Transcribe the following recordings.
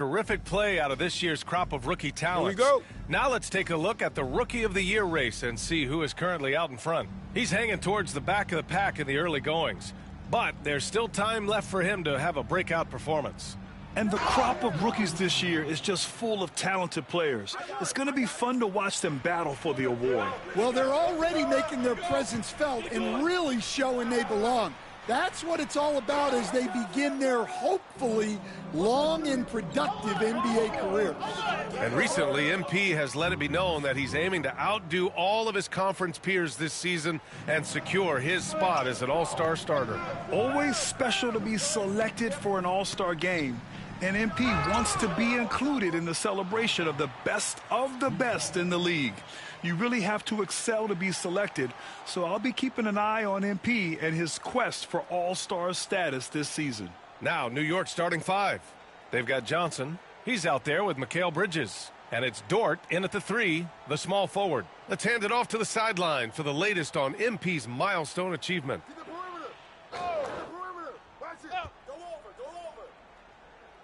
Terrific play out of this year's crop of rookie talents. Here we go. Now let's take a look at the Rookie of the Year race and see who is currently out in front. He's hanging towards the back of the pack in the early goings, but there's still time left for him to have a breakout performance. And the crop of rookies this year is just full of talented players. It's going to be fun to watch them battle for the award. Well, they're already making their presence felt and really showing they belong. That's what it's all about as they begin their, hopefully, long and productive NBA careers. And recently, MP has let it be known that he's aiming to outdo all of his conference peers this season and secure his spot as an all-star starter. Always special to be selected for an all-star game. And MP wants to be included in the celebration of the best in the league. You really have to excel to be selected, so I'll be keeping an eye on MP and his quest for all-star status this season. Now, New York starting five. They've got Johnson. He's out there with Mikal Bridges. And it's Dort in at the three, the small forward. Let's hand it off to the sideline for the latest on MP's milestone achievement.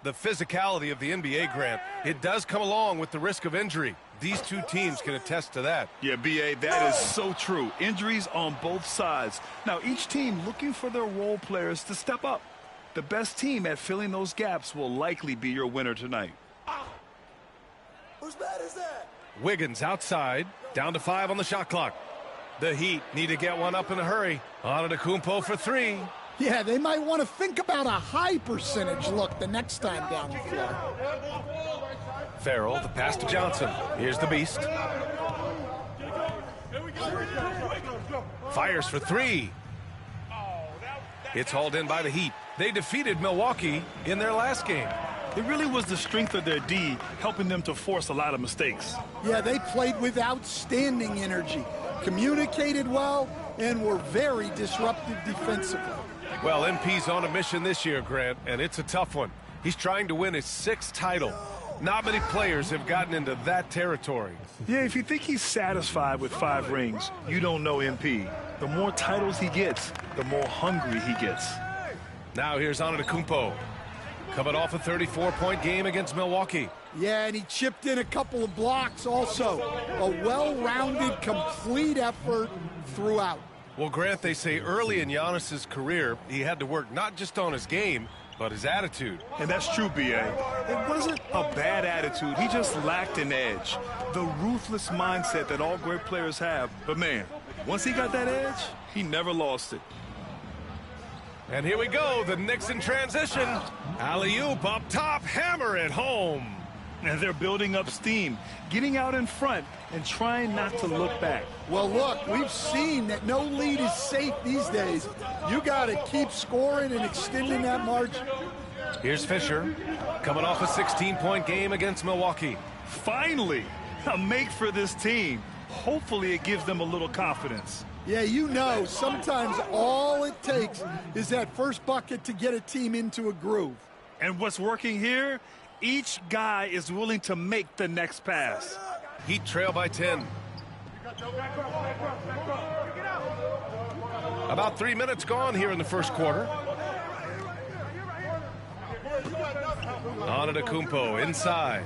The physicality of the NBA, Grant, it does come along with the risk of injury. These two teams can attest to that. Yeah, B.A., that is so true. Injuries on both sides. Now, each team looking for their role players to step up. The best team at filling those gaps will likely be your winner tonight. Whose bat is that? Wiggins outside, down to 5 on the shot clock. The Heat need to get one up in a hurry. Antetokounmpo for 3. Yeah, they might want to think about a high percentage look the next time down the floor. Farrell, the pass to Johnson. Here's the Beast. Fires for 3. It's hauled in by the Heat. They defeated Milwaukee in their last game. It really was the strength of their D helping them to force a lot of mistakes. Yeah, they played with outstanding energy, communicated well, and were very disruptive defensively. Well, MP's on a mission this year, Grant, and it's a tough one. He's trying to win his 6th title. Not many players have gotten into that territory. Yeah, if you think he's satisfied with 5 rings, you don't know MP. The more titles he gets, the more hungry he gets. Now here's Antetokounmpo, coming off a 34-point game against Milwaukee. Yeah, and he chipped in a couple of blocks also. A well-rounded, complete effort throughout. Well, Grant, they say early in Giannis' career, he had to work not just on his game, but his attitude. And that's true, B.A. It wasn't a bad attitude. He just lacked an edge. The ruthless mindset that all great players have. But, man, once he got that edge, he never lost it. And here we go, the Knicks in transition. Alley-oop up top, hammer it home. And they're building up steam, getting out in front and trying not to look back. Well, look, we've seen that no lead is safe these days. You got to keep scoring and extending that margin. Here's Fisher, coming off a 16-point game against Milwaukee. Finally, a make for this team. Hopefully it gives them a little confidence. Yeah, you know, sometimes all it takes is that first bucket to get a team into a groove. And what's working here? Each guy is willing to make the next pass. Heat trail by 10. About 3 minutes gone here in the first quarter. Antetokounmpo inside.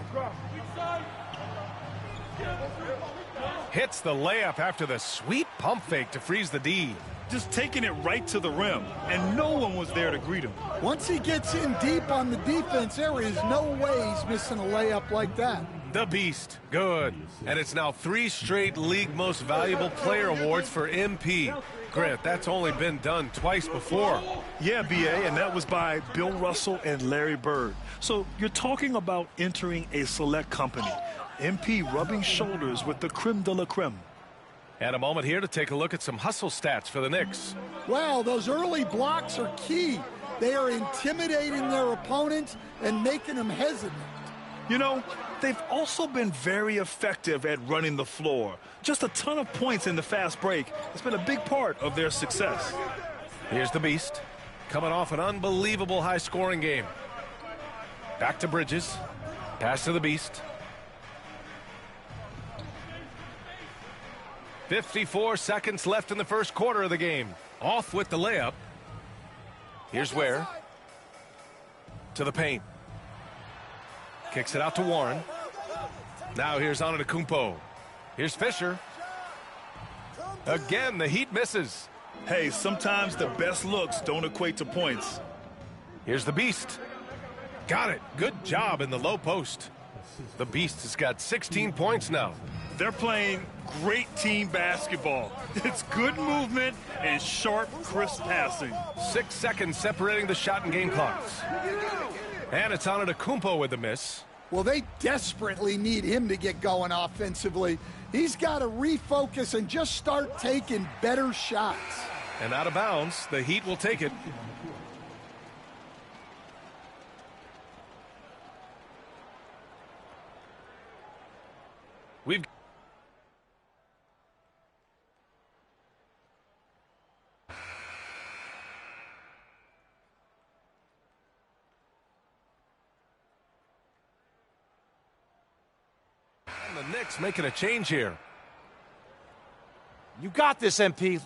Hits the layup after the sweet pump fake to freeze the D. Just taking it right to the rim, and no one was there to greet him. Once he gets in deep on the defense, there is no way he's missing a layup like that. The Beast, good. And it's now 3 straight League Most Valuable Player awards for MP. Grant, that's only been done twice before. Yeah, B.A., and that was by Bill Russell and Larry Bird. So you're talking about entering a select company. MP rubbing shoulders with the creme de la creme. And a moment here to take a look at some hustle stats for the Knicks. Well, those early blocks are key. They are intimidating their opponents and making them hesitant. You know, they've also been very effective at running the floor. Just a ton of points in the fast break has been a big part of their success. Here's the Beast, coming off an unbelievable high-scoring game. Back to Bridges. Pass to the Beast. 54 seconds left in the first quarter of the game. Off with the layup. Here's Ware. To the paint. Kicks it out to Warren. Now here's Antetokounmpo. Here's Fisher. Again, the Heat misses. Hey, sometimes the best looks don't equate to points. Here's the Beast. Got it. Good job in the low post. The Beast has got 16 points now. They're playing great team basketball. It's good movement and sharp, crisp passing. 6 seconds separating the shot and game clocks. And it's Antetokounmpo with the miss. Well, they desperately need him to get going offensively. He's got to refocus and just start taking better shots. And out of bounds, the Heat will take it. We've and the Knicks making a change here. You got this, MP.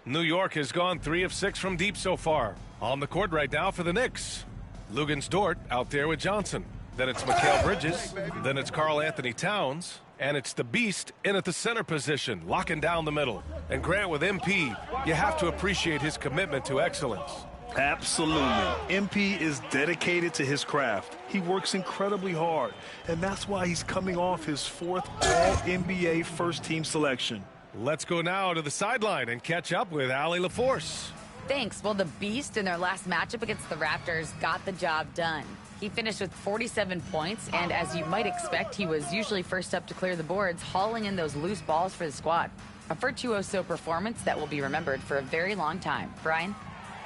New York has gone 3 of 6 from deep so far. On the court right now for the Knicks. Lugens Dort out there with Johnson. Then it's Mikal Bridges. Then it's Karl Anthony Towns. And it's the Beast in at the center position, locking down the middle. And Grant with MP, you have to appreciate his commitment to excellence. Absolutely. MP is dedicated to his craft. He works incredibly hard, and that's why he's coming off his 4th All-NBA first-team selection. Let's go now to the sideline and catch up with Allie LaForce. Thanks. Well, the Beast in their last matchup against the Raptors got the job done. He finished with 47 points, and as you might expect, he was usually first up to clear the boards, hauling in those loose balls for the squad. A virtuoso performance that will be remembered for a very long time. Brian?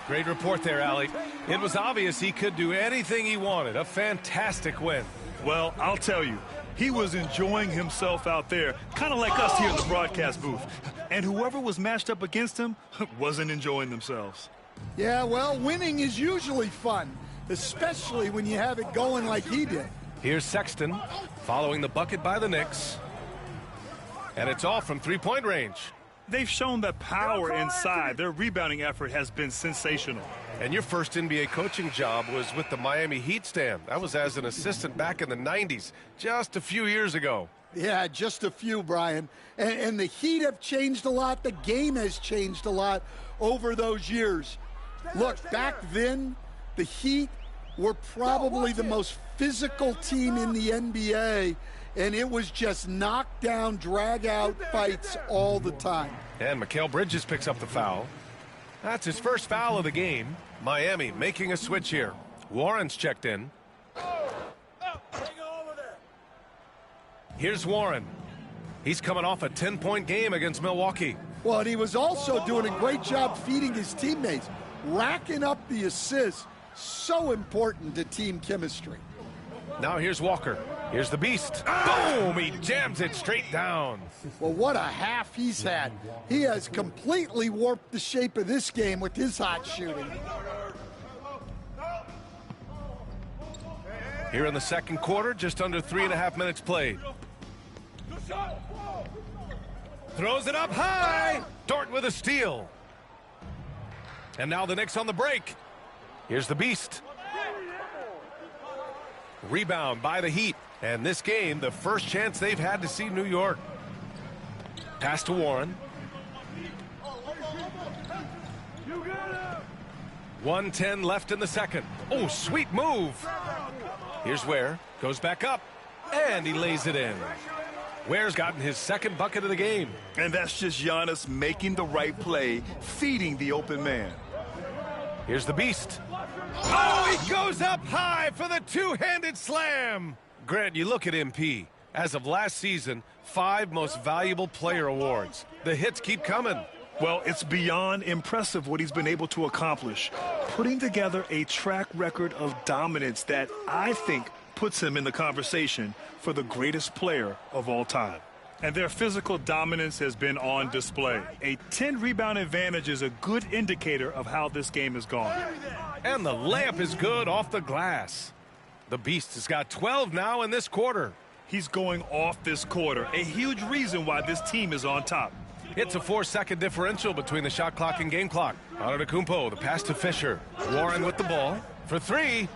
Great report there, Allie. It was obvious he could do anything he wanted. A fantastic win. Well, I'll tell you, he was enjoying himself out there, kind of like us here in the broadcast booth. And whoever was matched up against him wasn't enjoying themselves. Yeah, well, winning is usually fun, especially when you have it going like he did. Here's Sexton following the bucket by the Knicks. And it's all from three-point range. They've shown that power inside. Their rebounding effort has been sensational. And your first NBA coaching job was with the Miami Heat, Stan. That was as an assistant back in the 90s, just a few years ago. Yeah, just a few, Brian. And the Heat have changed a lot. The game has changed a lot over those years. Look, back then, the Heat were probably the most physical team in the NBA, and it was just knockdown, drag-out fights all the time. And Mikal Bridges picks up the foul. That's his first foul of the game. Miami making a switch here. Warren's checked in. Here's Warren. He's coming off a 10-point game against Milwaukee. Well, and he was also doing a great job feeding his teammates, racking up the assists. So important to team chemistry. Now here's Walker. Here's the Beast. Boom! He jams it straight down. Well, what a half he's had. He has completely warped the shape of this game with his hot shooting. Here in the second quarter, just under 3.5 minutes played. Throws it up high. Dort with a steal. And now the Knicks on the break. Here's the Beast. Rebound by the Heat. And this game, the first chance they've had to see New York. Pass to Warren. 1:10 left in the second. Oh, sweet move. Here's Ware. Goes back up. And he lays it in. Ware's gotten his second bucket of the game. And that's just Giannis making the right play, feeding the open man. Here's the Beast. Oh, he goes up high for the two-handed slam. Grant, you look at MP. As of last season, 5 most valuable player awards. The hits keep coming. Well, it's beyond impressive what he's been able to accomplish. Putting together a track record of dominance that I think puts him in the conversation for the greatest player of all time. And their physical dominance has been on display. A 10-rebound advantage is a good indicator of how this game has gone. And the layup is good off the glass. The Beast has got 12 now in this quarter. He's going off this quarter, a huge reason why this team is on top. It's a 4-second differential between the shot clock and game clock. Antetokounmpo, the pass to Fisher. Warren with the ball for three.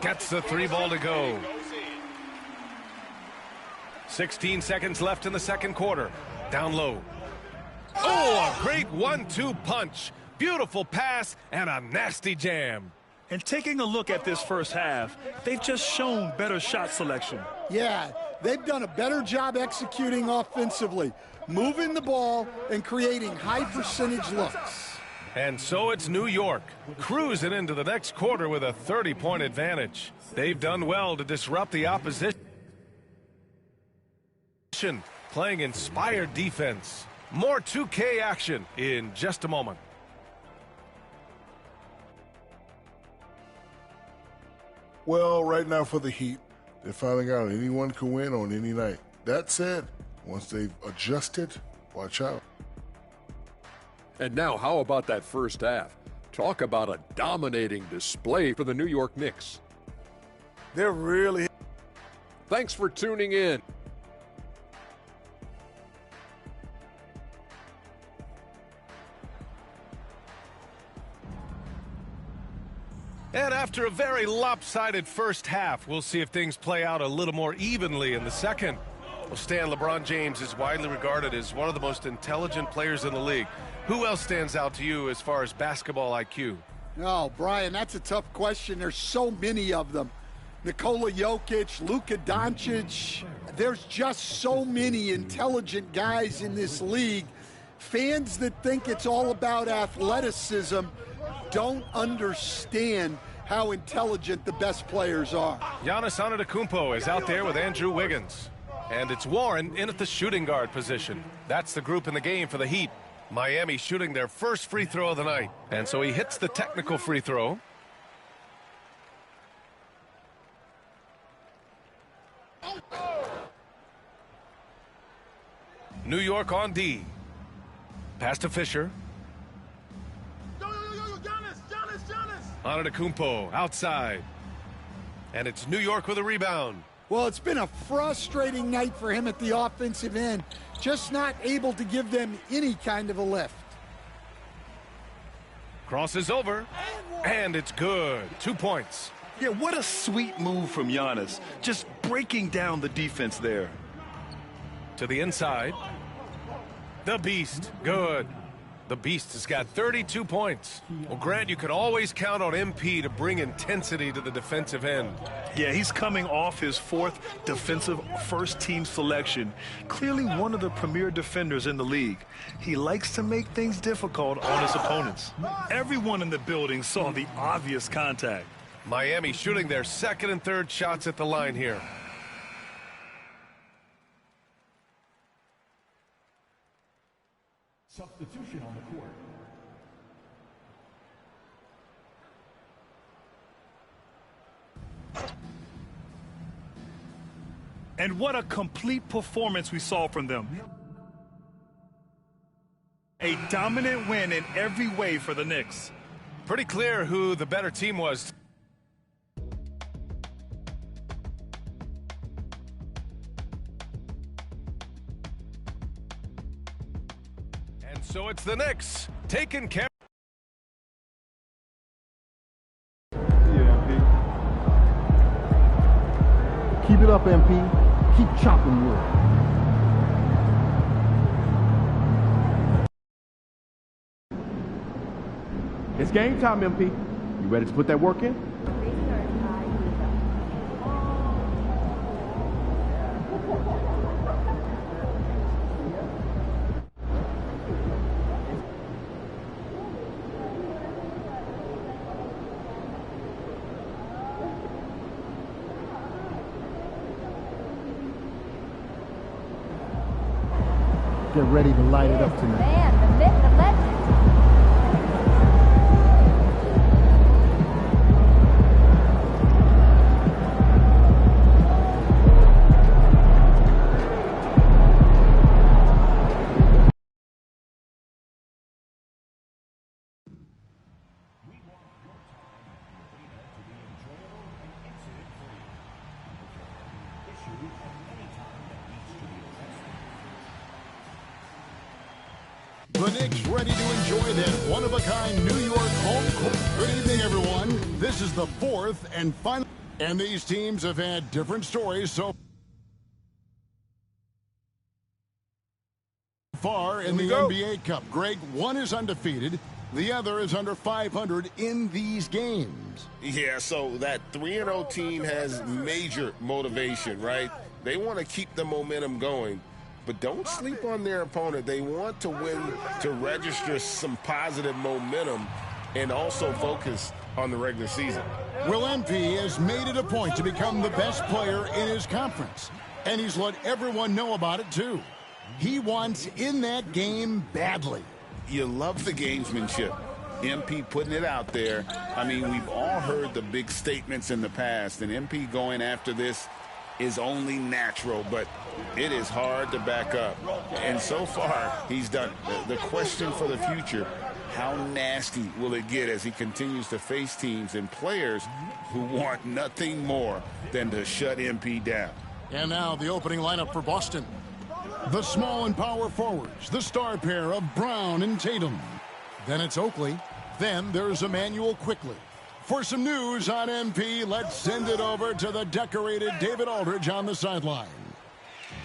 Gets the three ball to go. 16 seconds left in the second quarter. Down low. Oh, a great 1-2 punch. Beautiful pass and a nasty jam. And taking a look at this first half, they've just shown better shot selection. Yeah, they've done a better job executing offensively, moving the ball and creating high percentage looks. And so it's New York, cruising into the next quarter with a 30-point advantage. They've done well to disrupt the opposition, playing inspired defense. More 2K action in just a moment. Well, right now for the Heat, they're finding out anyone can win on any night. That said, once they've adjusted, watch out. And now, how about that first half? Talk about a dominating display for the New York Knicks. They're really... Thanks for tuning in. And after a very lopsided first half, we'll see if things play out a little more evenly in the second. Well, Stan, LeBron James is widely regarded as one of the most intelligent players in the league. Who else stands out to you as far as basketball IQ? Oh, Brian, that's a tough question. There's so many of them. Nikola Jokic, Luka Doncic. There's just so many intelligent guys in this league. Fans that think it's all about athleticism don't understand how intelligent the best players are. Giannis Antetokounmpo is out there with Andrew Wiggins. And it's Warren in at the shooting guard position. That's the group in the game for the Heat. Miami shooting their first free throw of the night. And so he hits the technical free throw. New York on D. Pass to Fisher. Antetokounmpo outside. And it's New York with a rebound. Well, it's been a frustrating night for him at the offensive end. Just not able to give them any kind of a lift. Crosses over. And it's good. 2 points. Yeah, what a sweet move from Giannis. Just breaking down the defense there. To the inside. The Beast. Good. The Beast has got 32 points. Well, Grant, you can always count on MP to bring intensity to the defensive end. Yeah, he's coming off his fourth defensive first-team selection. Clearly one of the premier defenders in the league. He likes to make things difficult on his opponents. Everyone in the building saw the obvious contact. Miami shooting their second and third shots at the line here. Substitution on the court. And what a complete performance we saw from them. A dominant win in every way for the Knicks. Pretty clear who the better team was. And so it's the Knicks taking care. Keep it up, MP. Keep chopping wood. It's game time, MP. You ready to put that work in? Get ready to light it up tonight. Man, the myth, the legend. Issue The Knicks ready to enjoy that one-of-a-kind New York home court. Good evening, everyone. This is the fourth and final. And these teams have had different stories so far in the NBA Cup. Greg, one is undefeated. The other is under 500 in these games. Yeah, so that 3-0 team has major motivation, right? They want to keep the momentum going, but don't sleep on their opponent. They want to win to register some positive momentum and also focus on the regular season. Will MP has made it a point to become the best player in his conference, and he's let everyone know about it too. He wants in that game badly. You love the gamesmanship. MP putting it out there. I mean, we've all heard the big statements in the past, and MP going after this is only natural, but it is hard to back up. And so far, he's done. The question for the future, how nasty will it get as he continues to face teams and players who want nothing more than to shut MP down? And now the opening lineup for Boston. The small and power forwards, the star pair of Brown and Tatum. Then it's Oakley. Then there's Emmanuel Quickley. For some news on MP, let's send it over to the decorated David Aldridge on the sideline.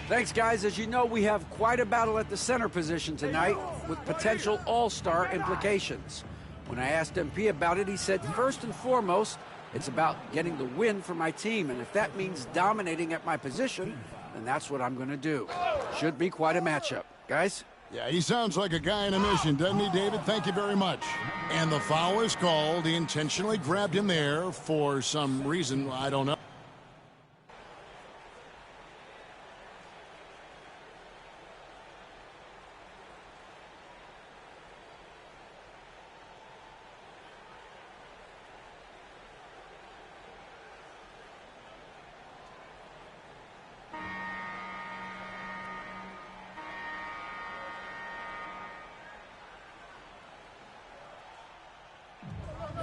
Thanks, guys. As you know, we have quite a battle at the center position tonight with potential all-star implications. When I asked MP about it, he said, first and foremost, it's about getting the win for my team. And if that means dominating at my position, then that's what I'm going to do. Should be quite a matchup. Guys? Yeah, he sounds like a guy in a mission, doesn't he, David? Thank you very much. And the foul is called. He intentionally grabbed him there for some reason. I don't know.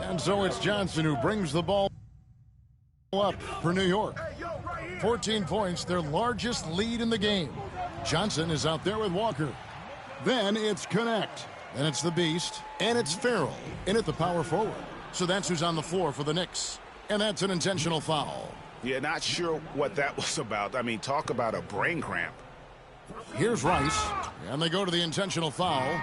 And so it's Johnson who brings the ball up for New York. 14 points, their largest lead in the game. Johnson is out there with Walker. Then it's Connect. Then it's the Beast. And it's Farrell in at the power forward. So that's who's on the floor for the Knicks. And that's an intentional foul. Yeah, not sure what that was about. I mean, talk about a brain cramp. Here's Rice. And they go to the intentional foul.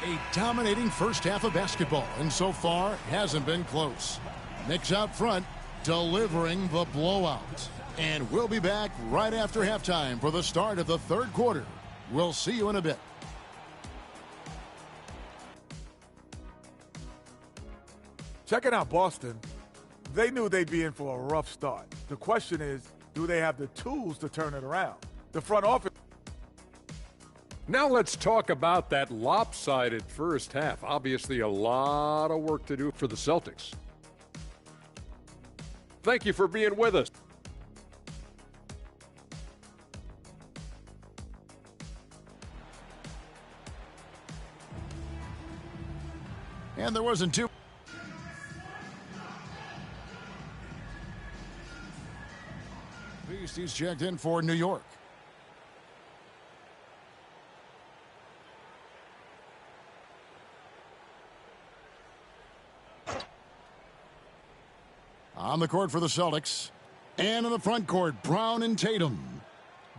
A dominating first half of basketball, and so far hasn't been close. Knicks out front, delivering the blowout. And we'll be back right after halftime for the start of the third quarter. We'll see you in a bit. Checking out Boston, they knew they'd be in for a rough start. The question is, do they have the tools to turn it around? The front office. Now let's talk about that lopsided first half. Obviously a lot of work to do for the Celtics. Thank you for being with us. And there wasn't too. He's checked in for New York. On the court for the Celtics. And in the front court, Brown and Tatum.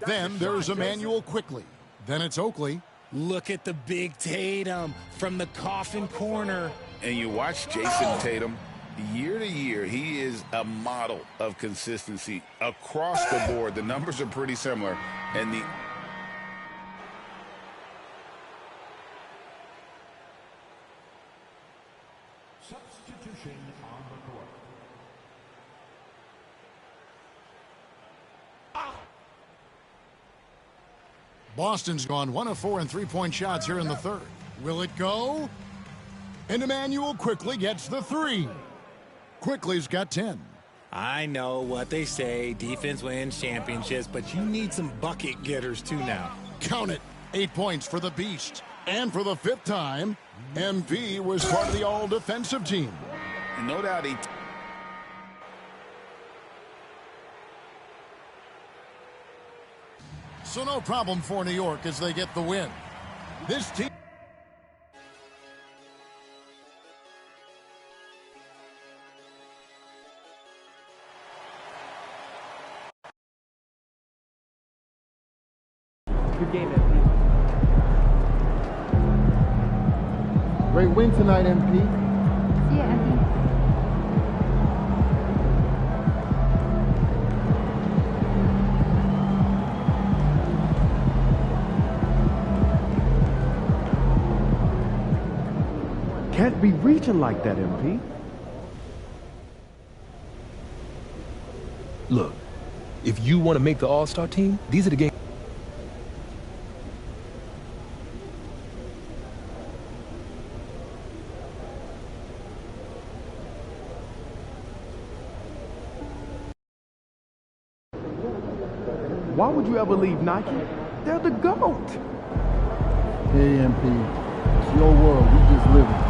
Then there's Emmanuel Quickley. Then it's Oakley. Look at the big Tatum from the coffin corner. And you watch Jason Tatum, year to year, he is a model of consistency across the board. The numbers are pretty similar. And the substitution on the court. Boston's gone 1 of 4 in three-point shots here in the third. Will it go? And Emmanuel Quickley gets the three. Quickley's got 10. I know what they say, defense wins championships, but you need some bucket getters too now. Count it. 8 points for the Beast. And for the fifth time, MP was part of the all-defensive team. And no doubt he So no problem for New York as they get the win. This team... Good game, MP. Great win tonight, MP. See ya, MP. Can't be reaching like that, MP. Look, if you want to make the All-Star team, these are the games. Why would you ever leave Nike? They're the GOAT. Hey, MP. It's your world. We just live it.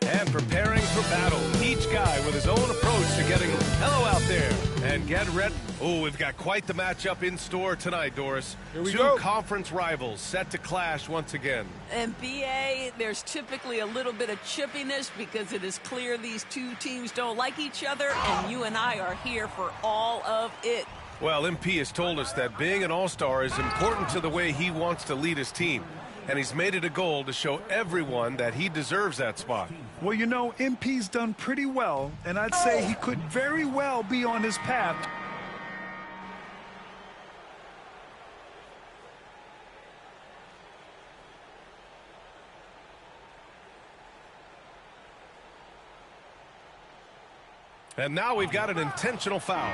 And preparing for battle. Each guy with his own approach to getting hello out there. And get ready. Oh, we've got quite the matchup in store tonight, Doris. Here we Two go. conference rivals set to clash once again. NBA, there's typically a little bit of chippiness because it is clear these two teams don't like each other, and you and I are here for all of it. Well, MP has told us that being an all-star is important to the way he wants to lead his team. And he's made it a goal to show everyone that he deserves that spot. Well, you know, MP's done pretty well, and I'd say he could very well be on his path. And now we've got an intentional foul.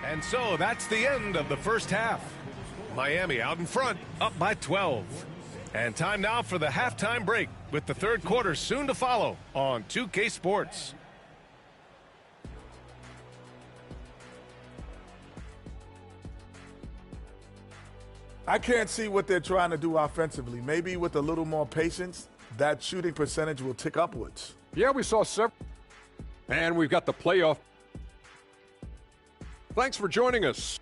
And so that's the end of the first half. Miami out in front, up by 12. And time now for the halftime break, with the third quarter soon to follow on 2K Sports. I can't see what they're trying to do offensively. Maybe with a little more patience, that shooting percentage will tick upwards. Yeah, we saw several. And we've got the playoff. Thanks for joining us.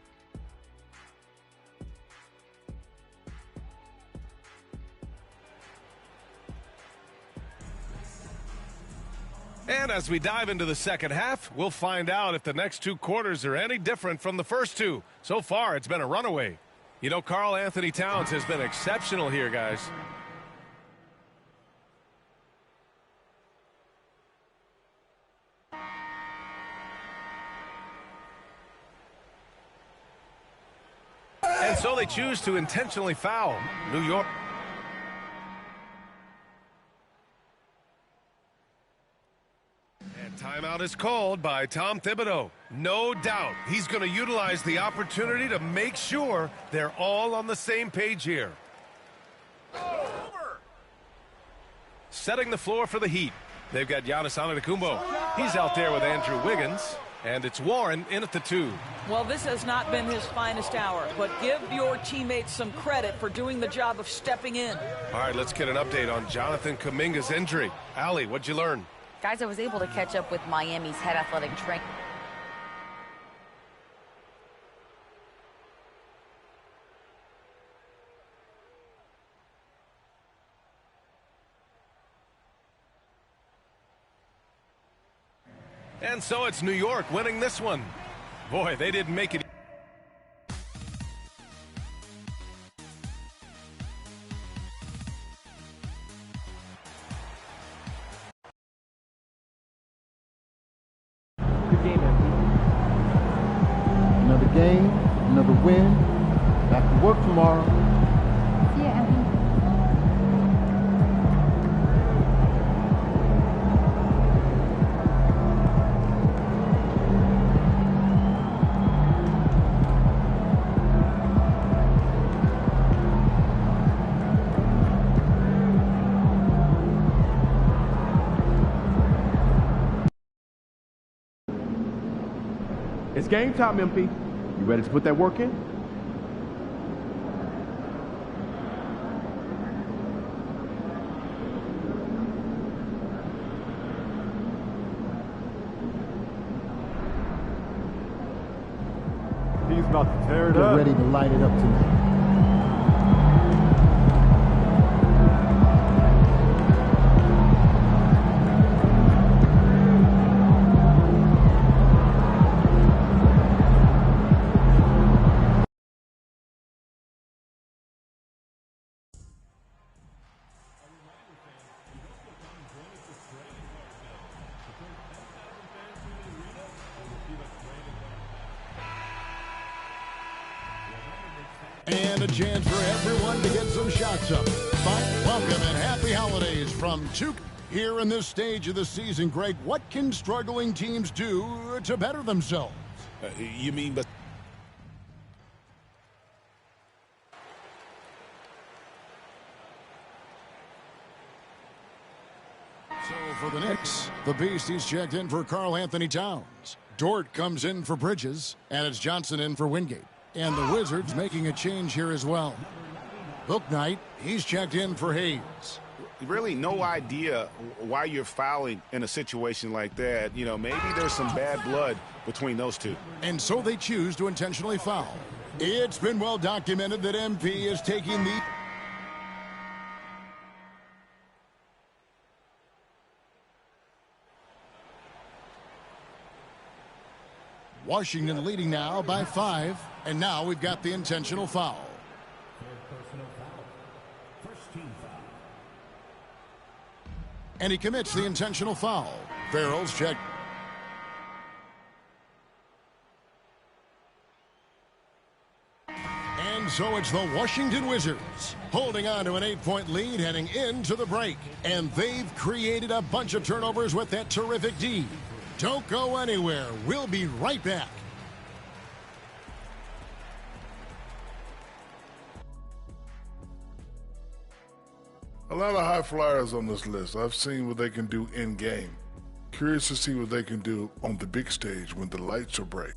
And as we dive into the second half, we'll find out if the next two quarters are any different from the first two. So far, it's been a runaway. You know, Karl Anthony Towns has been exceptional here, guys. And so they choose to intentionally foul New York. And timeout is called by Tom Thibodeau. No doubt he's going to utilize the opportunity to make sure they're all on the same page here. Setting the floor for the Heat. They've got Giannis Antetokounmpo. He's out there with Andrew Wiggins. And it's Warren in at the 2. Well, this has not been his finest hour, but give your teammates some credit for doing the job of stepping in. All right, let's get an update on Jonathan Kuminga's injury. Allie, what'd you learn? Guys, I was able to catch up with Miami's head athletic trainer. And so it's New York winning this one. Boy, they didn't make it. Good game, MP. Another game, another win. Back to work tomorrow. See ya, MP. It's game time, MP. You ready to put that work in? He's about to tear it Get up. ready to light it up tonight. And a chance for everyone to get some shots up. Fine, welcome and happy holidays from Duke. Here in this stage of the season, Greg, what can struggling teams do to better themselves? You mean, but So for the Knicks, the Beast, he's checked in for Karl Anthony Towns. Dort comes in for Bridges, and it's Johnson in for Wingate. And the Wizards making a change here as well. Bouknight, he's checked in for Hayes. really no idea why you're fouling in a situation like that. You know, maybe there's some bad blood between those two. And so they choose to intentionally foul. It's been well documented that MP is taking the... Washington leading now by 5, and now we've got the intentional foul. And he commits the intentional foul. Farrell's check. And so it's the Washington Wizards holding on to an 8-point lead heading into the break. And they've created a bunch of turnovers with that terrific D. Don't go anywhere. We'll be right back. A lot of high flyers on this list. I've seen what they can do in game. Curious to see what they can do on the big stage when the lights are bright.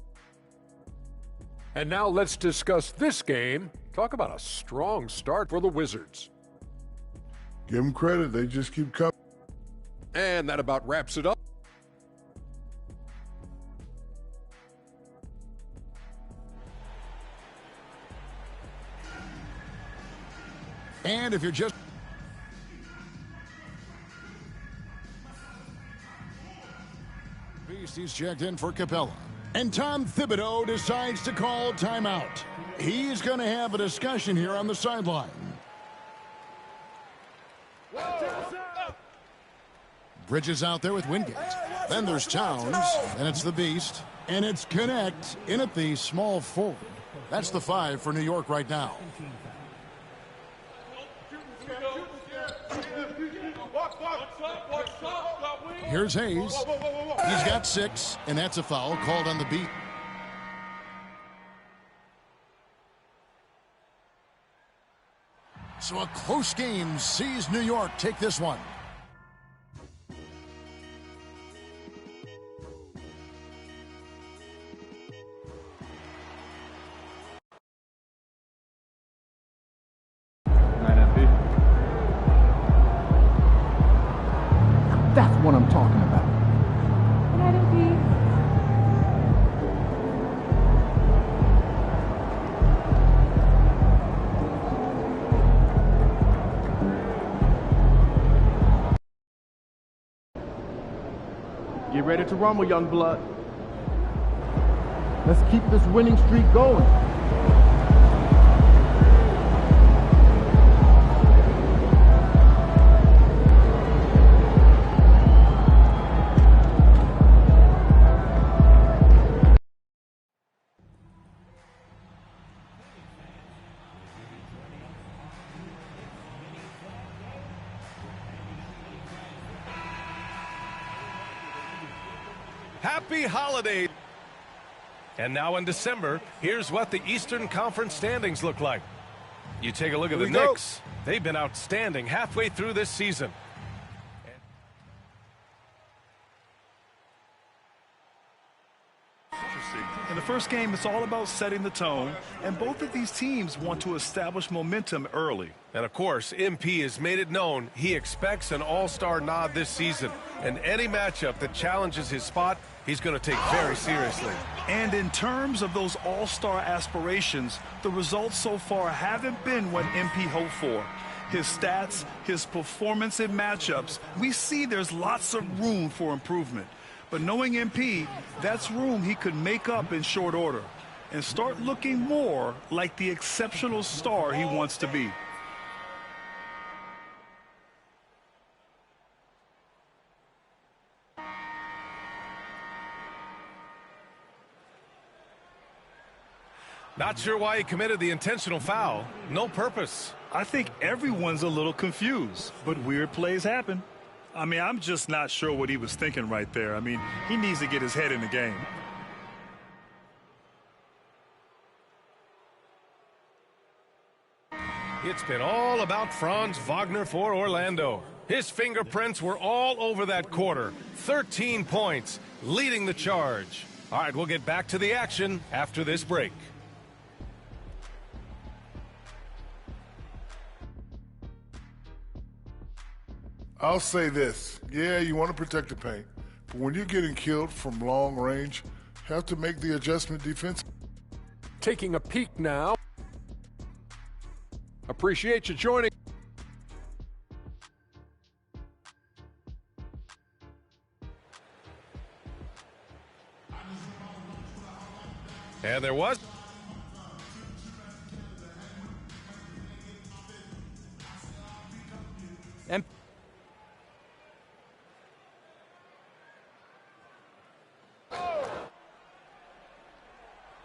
And now let's discuss this game. Talk about a strong start for the Wizards. Give them credit. They just keep coming. And that about wraps it up. And if you're just... He's checked in for Capella. And Tom Thibodeau decides to call timeout. He's going to have a discussion here on the sideline. Bridges out there with Wingate. Then there's Towns, and it's the Beast. And it's Connect in at the small forward. That's the 5 for New York right now. Here's Hayes. He's got 6, and that's a foul called on the beat. So a close game sees New York take this one. That's what I'm talking about. Get ready to rumble, young blood. Let's keep this winning streak going. Happy holiday. And now in December, here's what the Eastern Conference standings look like. You take a look at the Knicks. They've been outstanding halfway through this season. In the first game, it's all about setting the tone, and both of these teams want to establish momentum early. And of course, MP has made it known he expects an all-star nod this season. And any matchup that challenges his spot, he's going to take very seriously. And in terms of those all-star aspirations, the results so far haven't been what MP hoped for. His stats, his performance in matchups, we see there's lots of room for improvement. But knowing MP, that's room he could make up in short order and start looking more like the exceptional star he wants to be. Not sure why he committed the intentional foul. No purpose. I think everyone's a little confused, but weird plays happen. I mean, I'm just not sure what he was thinking right there. I mean, he needs to get his head in the game. It's been all about Franz Wagner for Orlando. His fingerprints were all over that quarter. 13 points, leading the charge. All right, we'll get back to the action after this break. I'll say this. Yeah, you want to protect the paint. But when you're getting killed from long range, you have to make the adjustment defensively. Taking a peek now. Appreciate you joining. And there was. And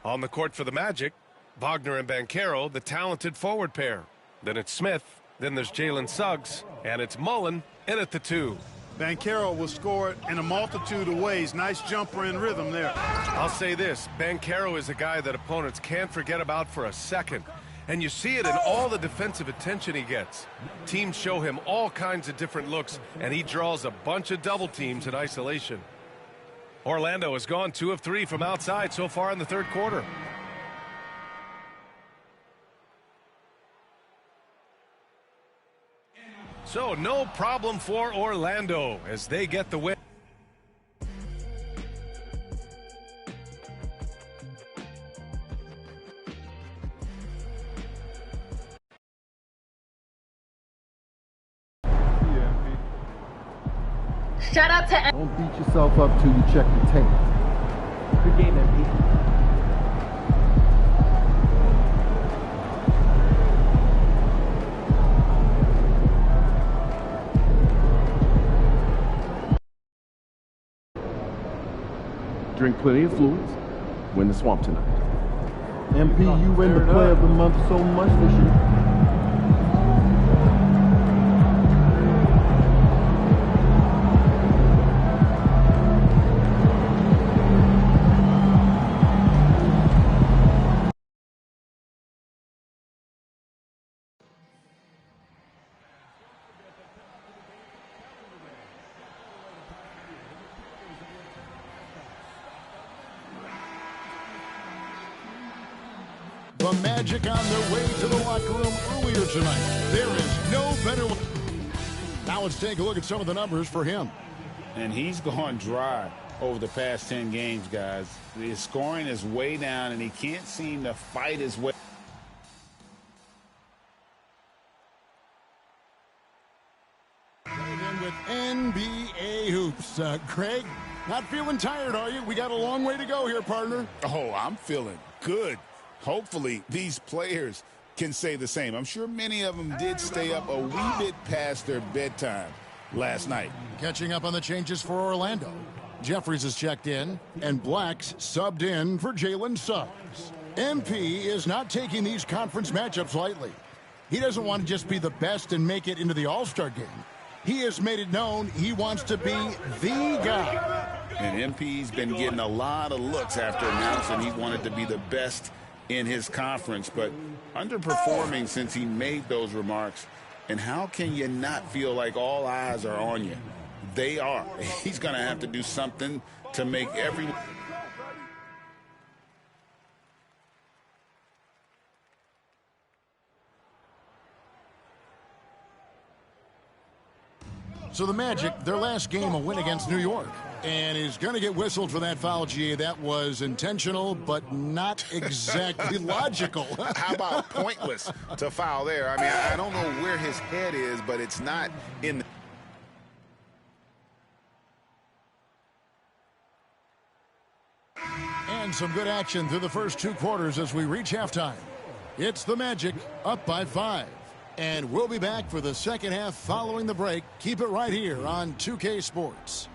on the court for the Magic, Wagner and Banchero, the talented forward pair. Then it's Smith, then there's Jalen Suggs, and it's Mullen in at the 2. Banchero will score it in a multitude of ways. Nice jumper in rhythm there. I'll say this, Banchero is a guy that opponents can't forget about for a second. And you see it in all the defensive attention he gets. Teams show him all kinds of different looks, and he draws a bunch of double teams in isolation. Orlando has gone 2 of 3 from outside so far in the third quarter. So no problem for Orlando as they get the win. Shout out to. Don't beat yourself up till you check the tape. Good game, MP. Drink plenty of fluids. Win the swamp tonight. MP, you win the play of the month so much this year. The Magic on their way to the locker room earlier tonight. There is no better way. Now let's take a look at some of the numbers for him. And he's gone dry over the past 10 games, guys. His scoring is way down, and he can't seem to fight his way. Right in with NBA hoops. Craig, not feeling tired, are you? We got a long way to go here, partner. Oh, I'm feeling good. Hopefully, these players can say the same. I'm sure many of them did stay up a wee bit past their bedtime last night. Catching up on the changes for Orlando. Jeffries has checked in, and Black's subbed in for Jalen Suggs. MP is not taking these conference matchups lightly. He doesn't want to just be the best and make it into the All-Star game. He has made it known he wants to be the guy. And MP's been getting a lot of looks after announcing he wanted to be the best in his conference, but underperforming since he made those remarks. And how can you not feel like all eyes are on you? They are. He's going to have to do something to make everyone. So the Magic, their last game, a win against New York. And he's going to get whistled for that foul, GA. That was intentional, but not exactly logical. How about pointless to foul there? I mean, I don't know where his head is, but it's not in the... And some good action through the first 2 quarters as we reach halftime. It's the Magic up by 5. And we'll be back for the second half following the break. Keep it right here on 2K Sports.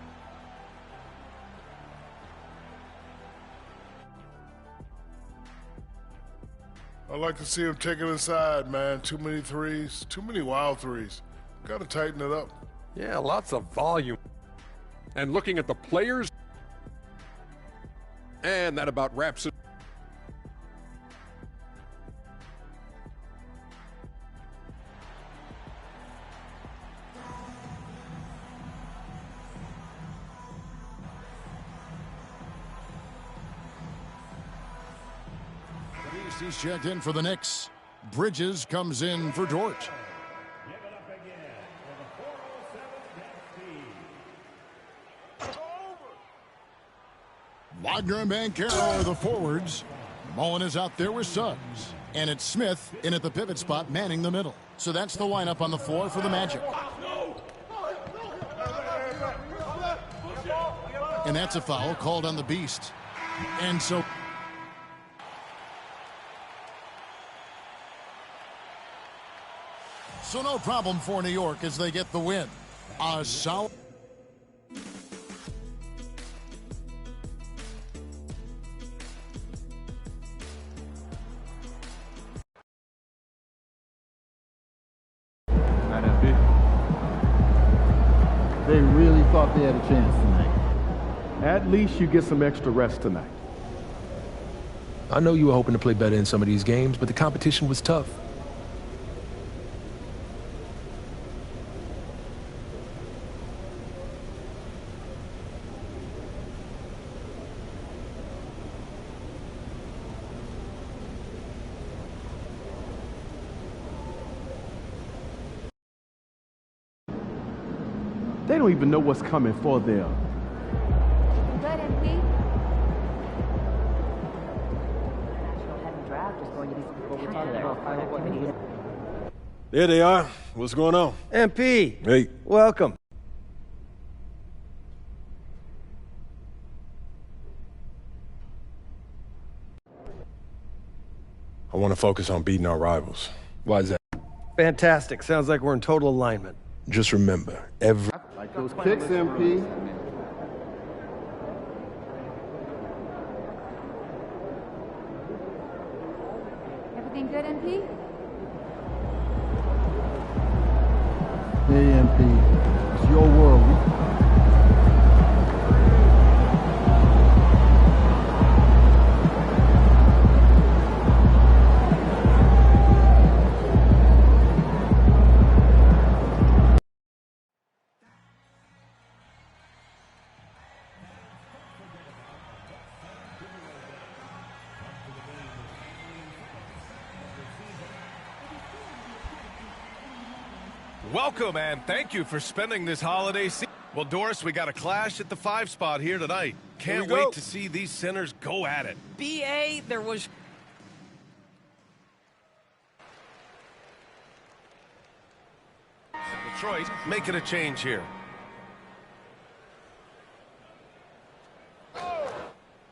I like to see him take it inside, man. Too many threes, too many wild threes. Got to tighten it up. Yeah, lots of volume. And looking at the players, and that about wraps it. He's checked in for the Knicks. Bridges comes in for Dort. Wagner and Banchero are the forwards. Mullen is out there with Suggs. And it's Smith in at the pivot spot, manning the middle. So that's the lineup on the floor for the Magic. And that's a foul called on the Beast. And so... So no problem for New York as they get the win. A solid... They really thought they had a chance tonight. At least you get some extra rest tonight. I know you were hoping to play better in some of these games, but the competition was tough. They don't even know what's coming for them. Good, MP. There they are. What's going on? MP. Hey. Welcome. I want to focus on beating our rivals. Why is that? Fantastic. Sounds like we're in total alignment. Just remember, every... Like those kicks, MP. Everything good, MP? Hey, MP. It's your world. Welcome and thank you for spending this holiday season. Well, Doris, we got a clash at the 5 spot here tonight. Can't wait to see these centers go at it. BA, there was... Detroit making a change here.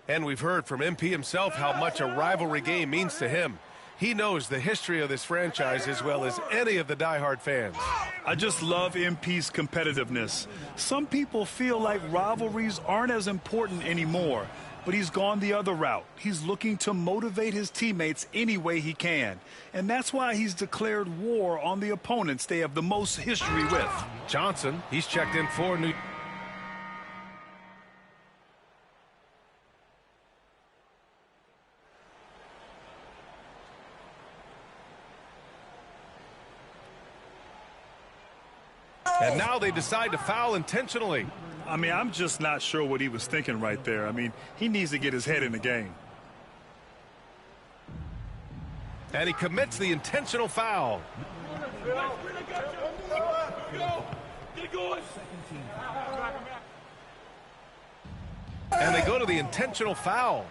And we've heard from MP himself how much a rivalry game means to him. He knows the history of this franchise as well as any of the diehard fans. I just love MP's competitiveness. Some people feel like rivalries aren't as important anymore, but he's gone the other route. He's looking to motivate his teammates any way he can. And that's why he's declared war on the opponents they have the most history with. Johnson, he's checked in for New... And now they decide to foul intentionally. I mean, I'm just not sure what he was thinking right there. I mean, he needs to get his head in the game. And he commits the intentional foul. And they go to the intentional foul.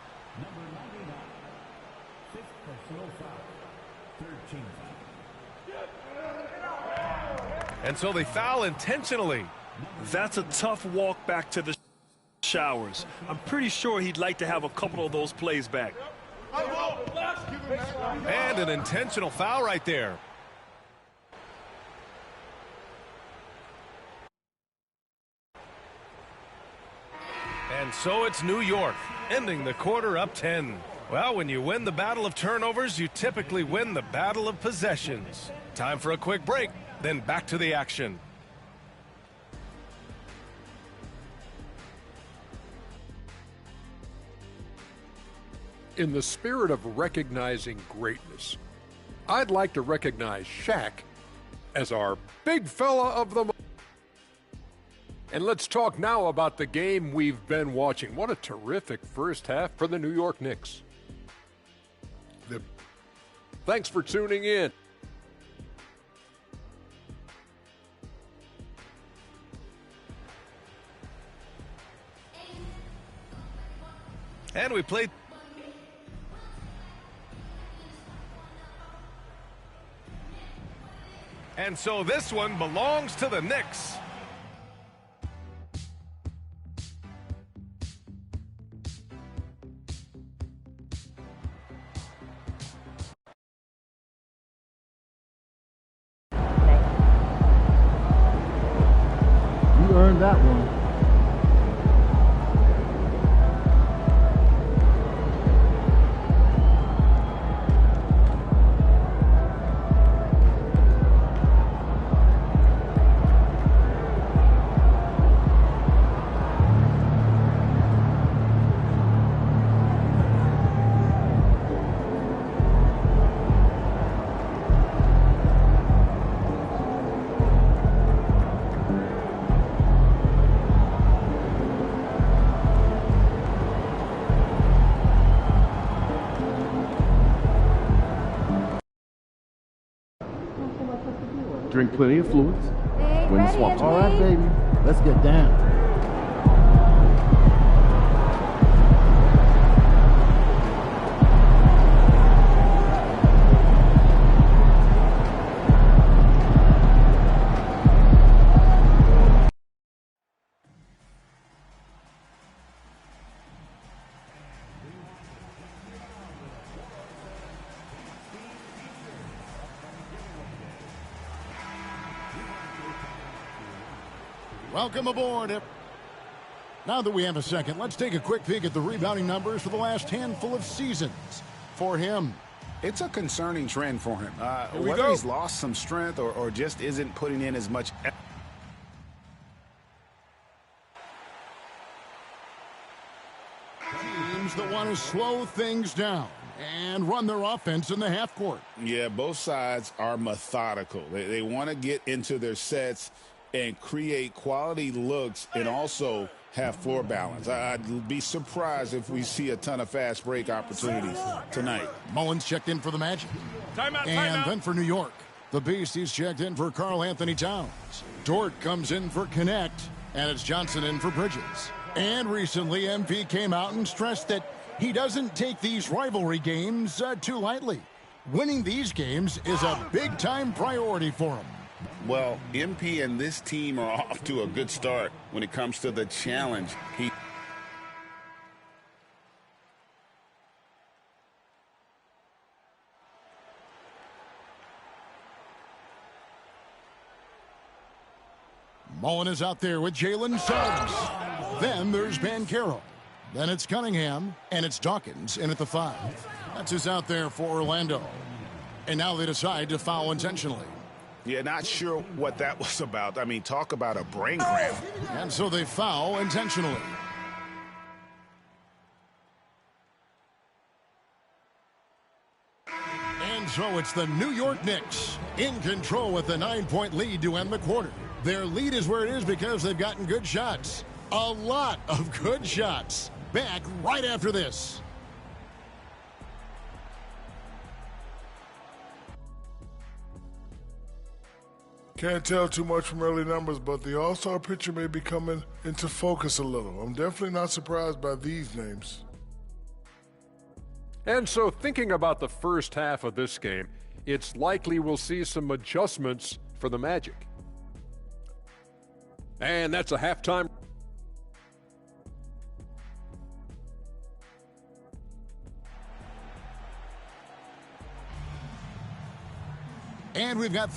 And so they foul intentionally. That's a tough walk back to the showers. I'm pretty sure he'd like to have a couple of those plays back. And an intentional foul right there. And so it's New York, ending the quarter up 10. Well, when you win the battle of turnovers, you typically win the battle of possessions. Time for a quick break, then back to the action. In the spirit of recognizing greatness, I'd like to recognize Shaq as our big fella of the month. And let's talk now about the game we've been watching. What a terrific first half for the New York Knicks. Thanks for tuning in. And we played. And so this one belongs to the Knicks. You earned that one. Drink plenty of fluids. When the swamp. All right, baby. Let's get down. Welcome aboard. Now that we have a second, let's take a quick peek at the rebounding numbers for the last handful of seasons for him. It's a concerning trend for him. Whether he's lost some strength or just isn't putting in as much effort. Teams that want to slow things down and run their offense in the half court. Yeah, both sides are methodical. They want to get into their sets and create quality looks and also have floor balance. I'd be surprised if we see a ton of fast break opportunities tonight. Mullins checked in for the Magic. Timeout, and then for New York, the Beast, he's checked in for Karl Anthony Towns. Dort comes in for Connect, and it's Johnson in for Bridges. And recently, MP came out and stressed that he doesn't take these rivalry games too lightly. Winning these games is a big-time priority for him. Well, MP and this team are off to a good start when it comes to the challenge. Mullen is out there with Jalen Suggs. Then there's Banchero. Then it's Cunningham, and it's Dawkins in at the 5. That's who's out there for Orlando. And now they decide to foul intentionally. Yeah, not sure what that was about. I mean, talk about a brain cramp. And so they foul intentionally. And so it's the New York Knicks in control with a 9-point lead to end the quarter. Their lead is where it is because they've gotten good shots. A lot of good shots. Back right after this. Can't tell too much from early numbers, but the All-Star picture may be coming into focus a little. I'm definitely not surprised by these names. And so thinking about the first half of this game, it's likely we'll see some adjustments for the Magic. And that's a halftime. And we've got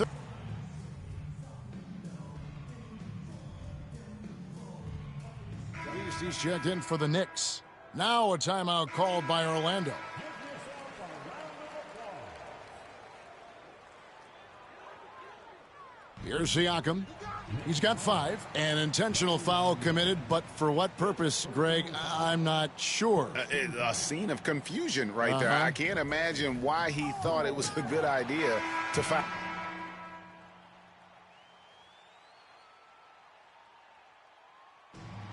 He's checked in for the Knicks. Now a timeout called by Orlando. Here's Siakam. He's got 5. An intentional foul committed, but for what purpose, Greg, I'm not sure. A scene of confusion right there. I can't imagine why he thought it was a good idea to foul.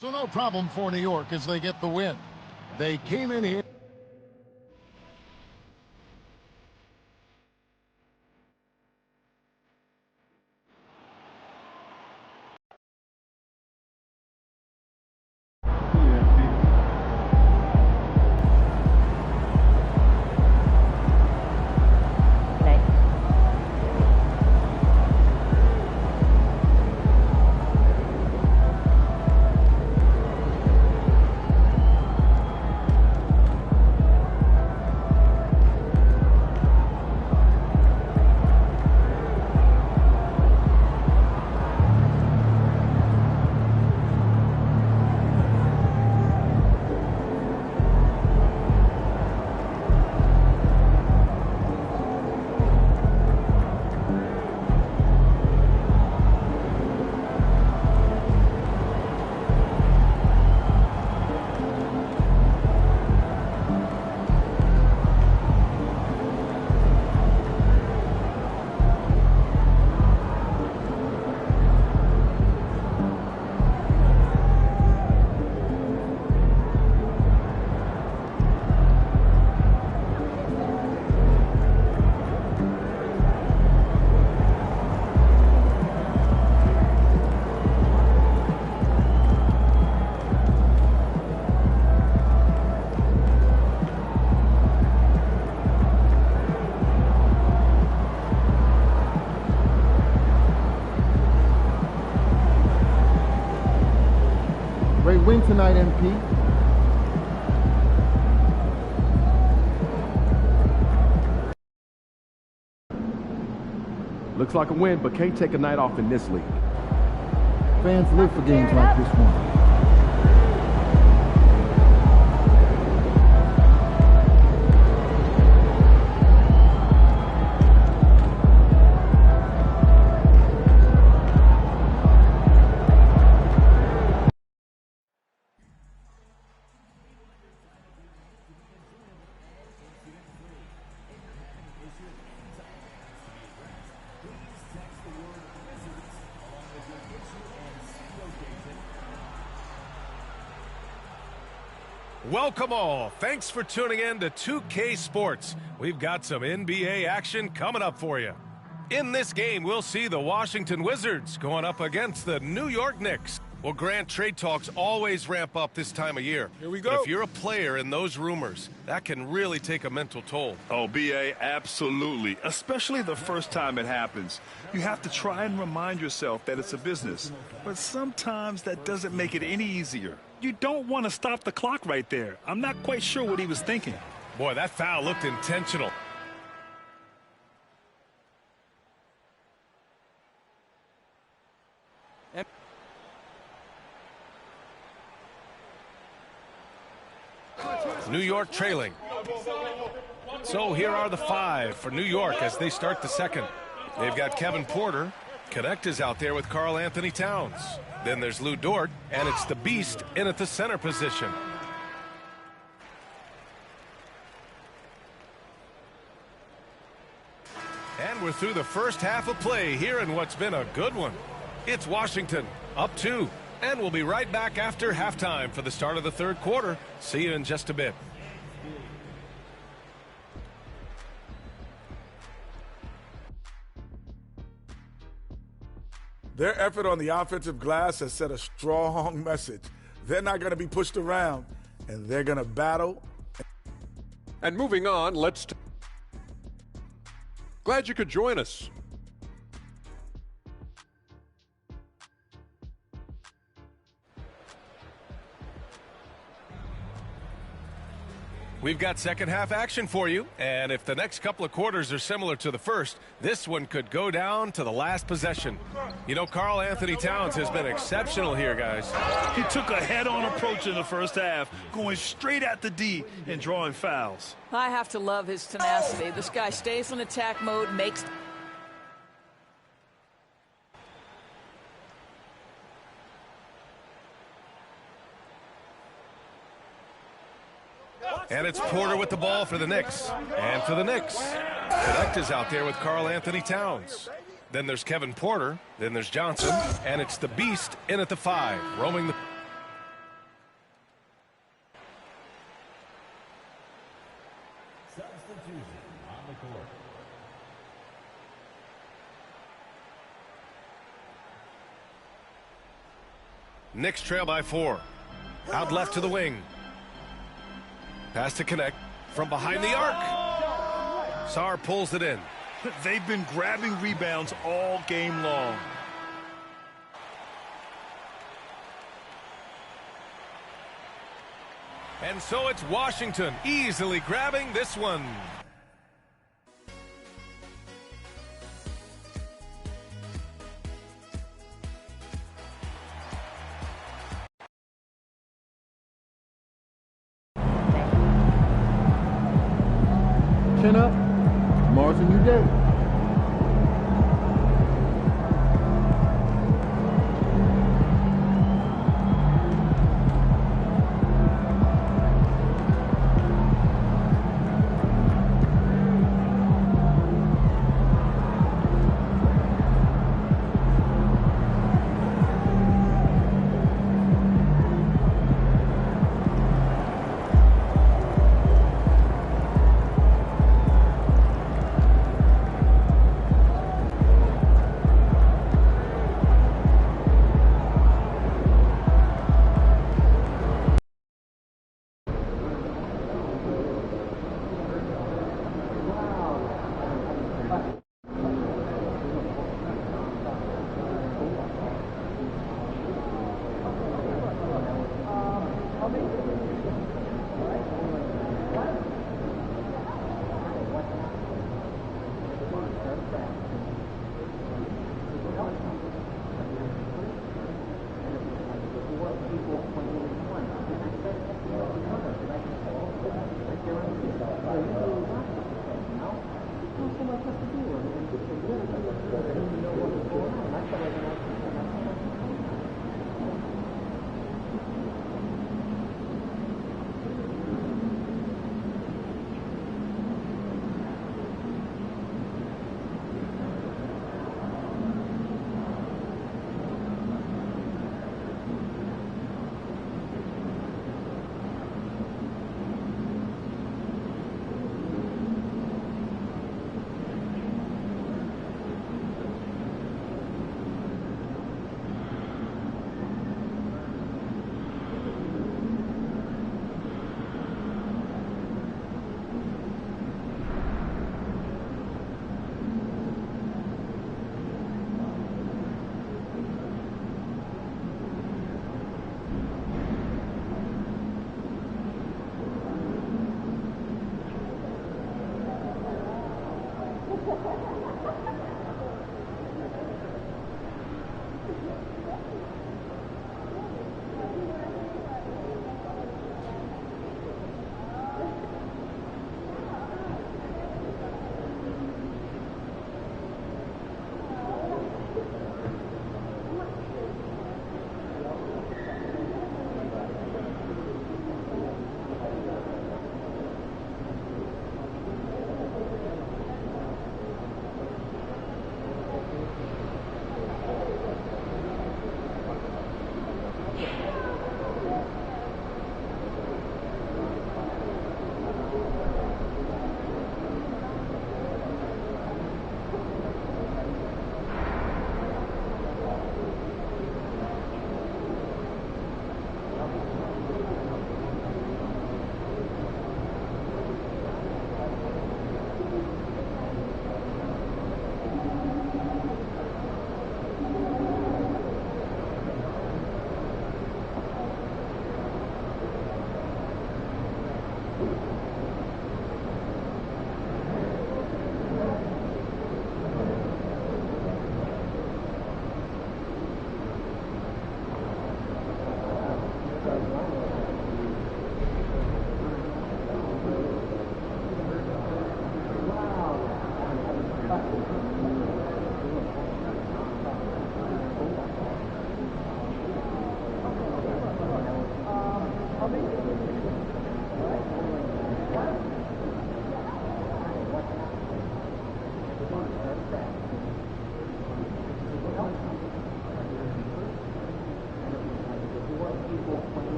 So no problem for New York as they get the win. They came in here. Great win tonight, MP. Looks like a win, but can't take a night off in this league. Fans live for games like this one. Welcome all. Thanks for tuning in to 2K Sports. We've got some NBA action coming up for you. In this game, we'll see the Washington Wizards going up against the New York Knicks. Well, Grant, trade talks always ramp up this time of year. Here we go. But if you're a player in those rumors, that can really take a mental toll. Oh, B.A., absolutely. Especially the first time it happens. You have to try and remind yourself that it's a business. But sometimes that doesn't make it any easier. You don't want to stop the clock right there. I'm not quite sure what he was thinking. Boy, that foul looked intentional. New York trailing. So here are the 5 for New York as they start the second. They've got Kevin Porter. Connect is out there with Karl Anthony Towns. Then there's Lou Dort, and it's the Beast in at the center position. And we're through the first half of play here in what's been a good one. It's Washington, up 2. And we'll be right back after halftime for the start of the third quarter. See you in just a bit. Their effort on the offensive glass has set a strong message. They're not going to be pushed around, and they're going to battle. And moving on, glad you could join us. We've got second half action for you, and if the next couple of quarters are similar to the first, this one could go down to the last possession. You know, Karl Anthony Towns has been exceptional here, guys. He took a head-on approach in the first half, going straight at the D and drawing fouls. I have to love his tenacity. This guy stays in attack mode, makes... And it's Porter with the ball for the Knicks. And for the Knicks, Connect is out there with Karl Anthony Towns. Then there's Kevin Porter. Then there's Johnson. And it's the Beast in at the 5, roaming the... Knicks trail by 4. Out left to the wing. Pass to Connect from behind the arc. Sarr pulls it in. They've been grabbing rebounds all game long. And so it's Washington easily grabbing this one. Chin up. Tomorrow's a new day.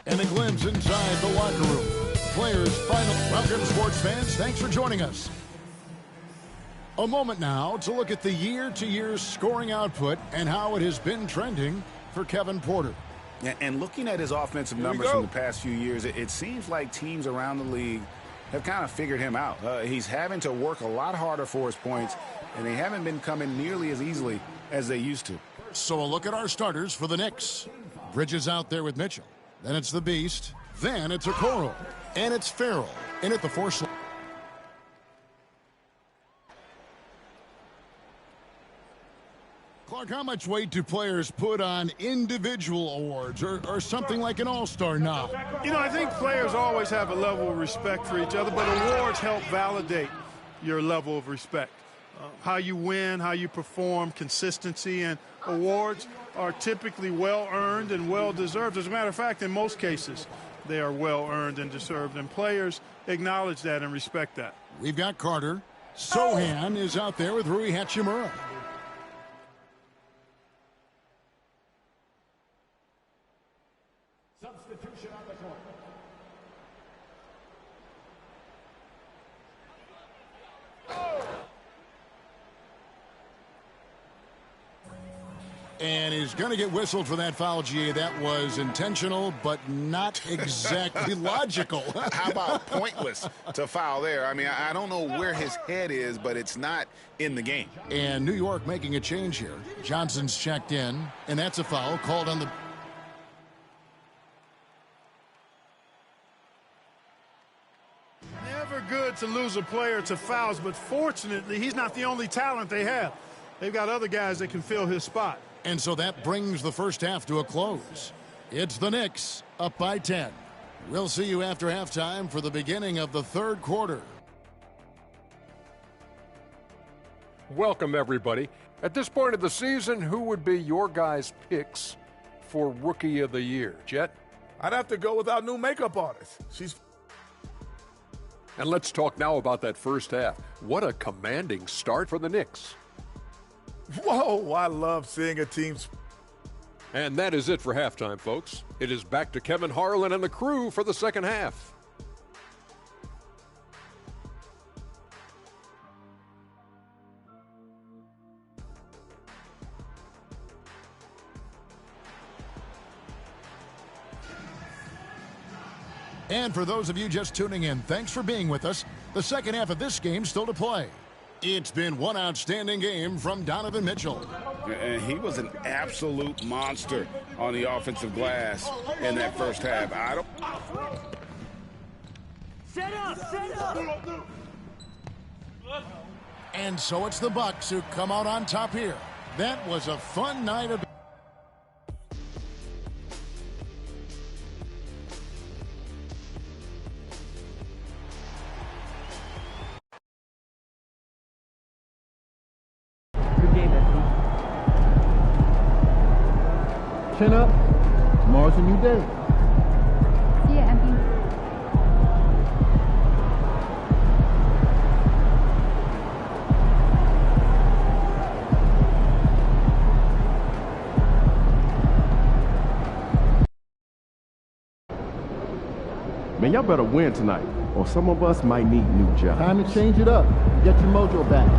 And a glimpse inside the locker room. Players final. Welcome, sports fans. Thanks for joining us. A moment now to look at the year-to-year scoring output and how it has been trending for Kevin Porter. And looking at his offensive numbers from the past few years, it seems like teams around the league have kind of figured him out. He's having to work a lot harder for his points, and they haven't been coming nearly as easily as they used to. So a look at our starters for the Knicks. Bridges out there with Mitchell. Then it's the Beast. Then it's Okoro. And it's Farrell in at the 4 slot. Clark, how much weight do players put on individual awards or something like an all-star nod? You know, I think players always have a level of respect for each other, but awards help validate your level of respect. How you win, how you perform, consistency, and awards are typically well-earned and well-deserved. As a matter of fact, in most cases, they are well-earned and deserved, and players acknowledge that and respect that. We've got Carter. Sohan is out there with Rui Hachimura. Substitution on the court. And he's going to get whistled for that foul, GA. That was intentional, but not exactly logical. How about pointless to foul there? I mean, I don't know where his head is, but it's not in the game. And New York making a change here. Johnson's checked in, and that's a foul called on the... Never good to lose a player to fouls, but fortunately, he's not the only talent they have. They've got other guys that can fill his spot. And so that brings the first half to a close. It's the Knicks up by 10. We'll see you after halftime for the beginning of the third quarter. Welcome, everybody. At this point of the season, who would be your guys' picks for Rookie of the Year? Jet? I'd have to go with our new makeup artist. And let's talk now about that first half. What a commanding start for the Knicks. Whoa, I love seeing a team. And that is it for halftime, folks. It is back to Kevin Harlan and the crew for the second half. And for those of you just tuning in, thanks for being with us. The second half of this game still to play. It's been one outstanding game from Donovan Mitchell. And he was an absolute monster on the offensive glass in that first half. Set up! And so it's the Bucks who come out on top here. That was a fun night of... Chin up. Tomorrow's a new day. See ya, MP. Man, y'all better win tonight, or some of us might need new jobs. Time to change it up. Get your mojo back.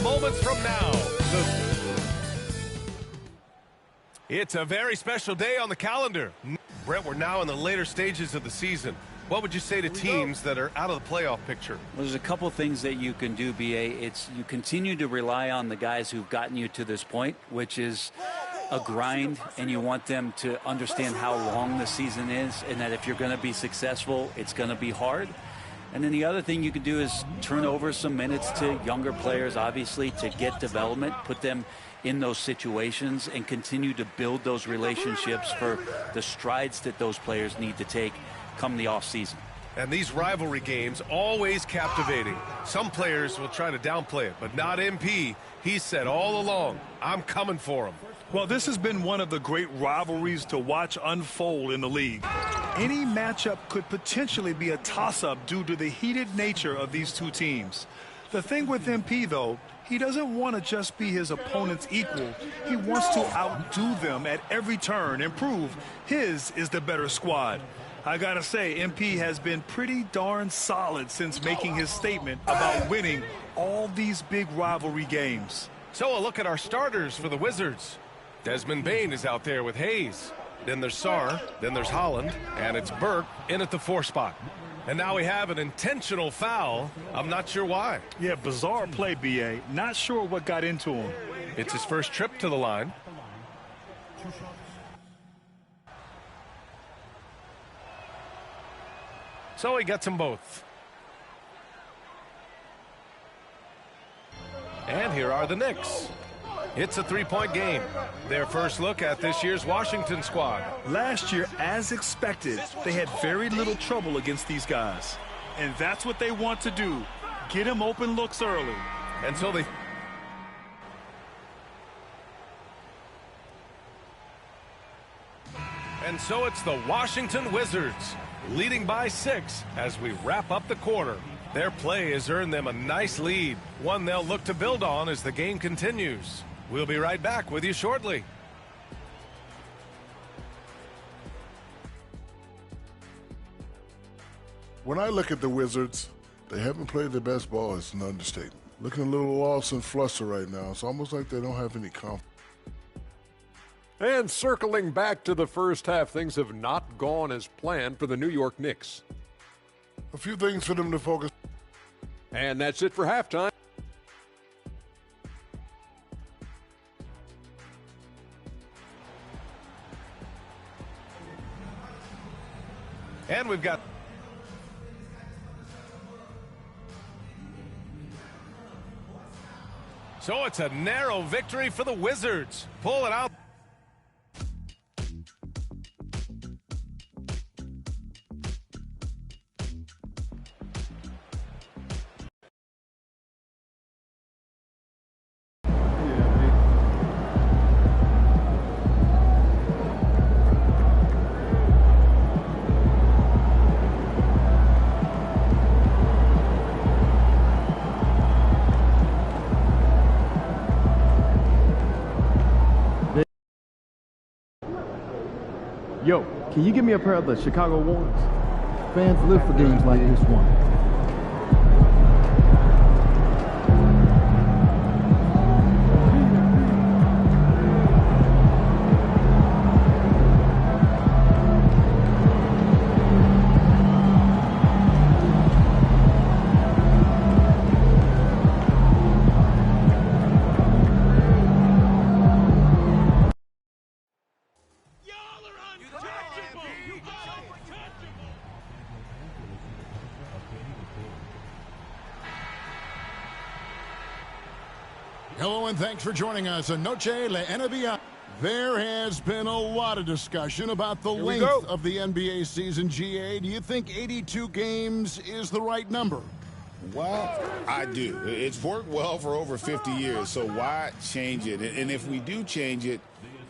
Moments from now. It's a very special day on the calendar. Brett, we're now in the later stages of the season. What would you say to teams that are out of the playoff picture? Well, there's a couple things that you can do, BA. It's you continue to rely on the guys who've gotten you to this point, which is a grind, and you want them to understand how long the season is and that if you're going to be successful, it's going to be hard. And then the other thing you can do is turn over some minutes to younger players, obviously, to get development, put them in those situations, and continue to build those relationships for the strides that those players need to take come the offseason. And these rivalry games, always captivating. Some players will try to downplay it, but not MP. He said all along, I'm coming for him. Well, this has been one of the great rivalries to watch unfold in the league. Any matchup could potentially be a toss-up due to the heated nature of these two teams. The thing with MP, though, he doesn't want to just be his opponent's equal. He wants to outdo them at every turn and prove his is the better squad. I gotta say, MP has been pretty darn solid since making his statement about winning all these big rivalry games. So a look at our starters for the Wizards. Desmond Bane is out there with Hayes. Then there's Sarr, then there's Holland, and it's Burke in at the 4 spot. And now we have an intentional foul. I'm not sure why. Yeah, bizarre play, B.A. Not sure what got into him. It's his first trip to the line. So he gets them both. And here are the Knicks. It's a 3-point game. Their first look at this year's Washington squad. Last year, as expected, they had very little trouble against these guys. And that's what they want to do. Get them open looks early. And so they... And so it's the Washington Wizards, leading by 6 as we wrap up the quarter. Their play has earned them a nice lead, one they'll look to build on as the game continues. We'll be right back with you shortly. When I look at the Wizards, they haven't played their best ball. It's an understatement. Looking a little lost and flustered right now. It's almost like they don't have any confidence. And circling back to the first half, things have not gone as planned for the New York Knicks. A few things for them to focus. And that's it for halftime. And we've got... So it's a narrow victory for the Wizards. Pull it out. Yo, can you give me a pair of the Chicago ones? Fans live for games like this one. Hello and thanks for joining us on Noche La NBA. There has been a lot of discussion about the length of the NBA season, GA. Do you think 82 games is the right number? Well, I do. It's worked well for over 50 years, so why change it? And if we do change it,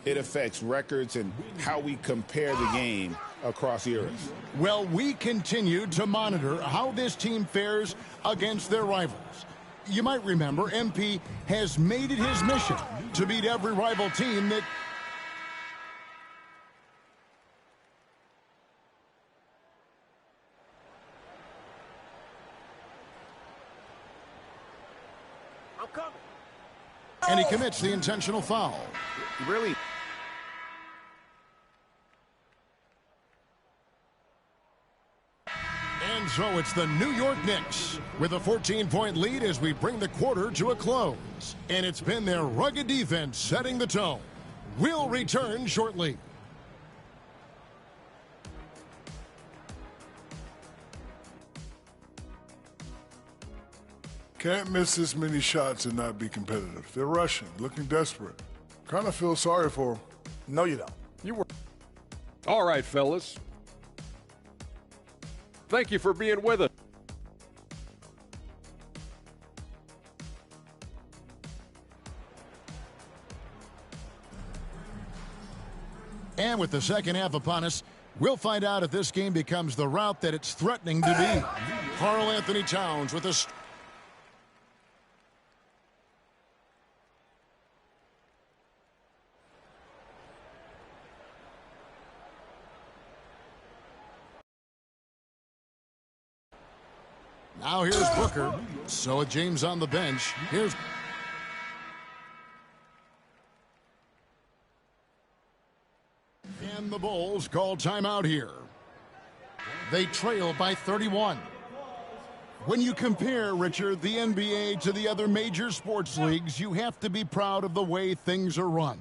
it affects records and how we compare the game across eras. Well, we continue to monitor how this team fares against their rivals. You might remember MP has made it his mission to beat every rival team that... I'm coming. And he commits the intentional foul. Really? And so it's the New York Knicks with a 14-point lead as we bring the quarter to a close. And it's been their rugged defense setting the tone. We'll return shortly. Can't miss this many shots and not be competitive. They're rushing, looking desperate. Kind of feel sorry for them. No, you don't. You were. All right, fellas. Thank you for being with us. And with the second half upon us, we'll find out if this game becomes the route that it's threatening to be. Karl Anthony Towns with a... Now here's Booker. So with James on the bench, here's... And the Bulls call timeout here. They trail by 31. When you compare, Richard, the NBA to the other major sports leagues, you have to be proud of the way things are run.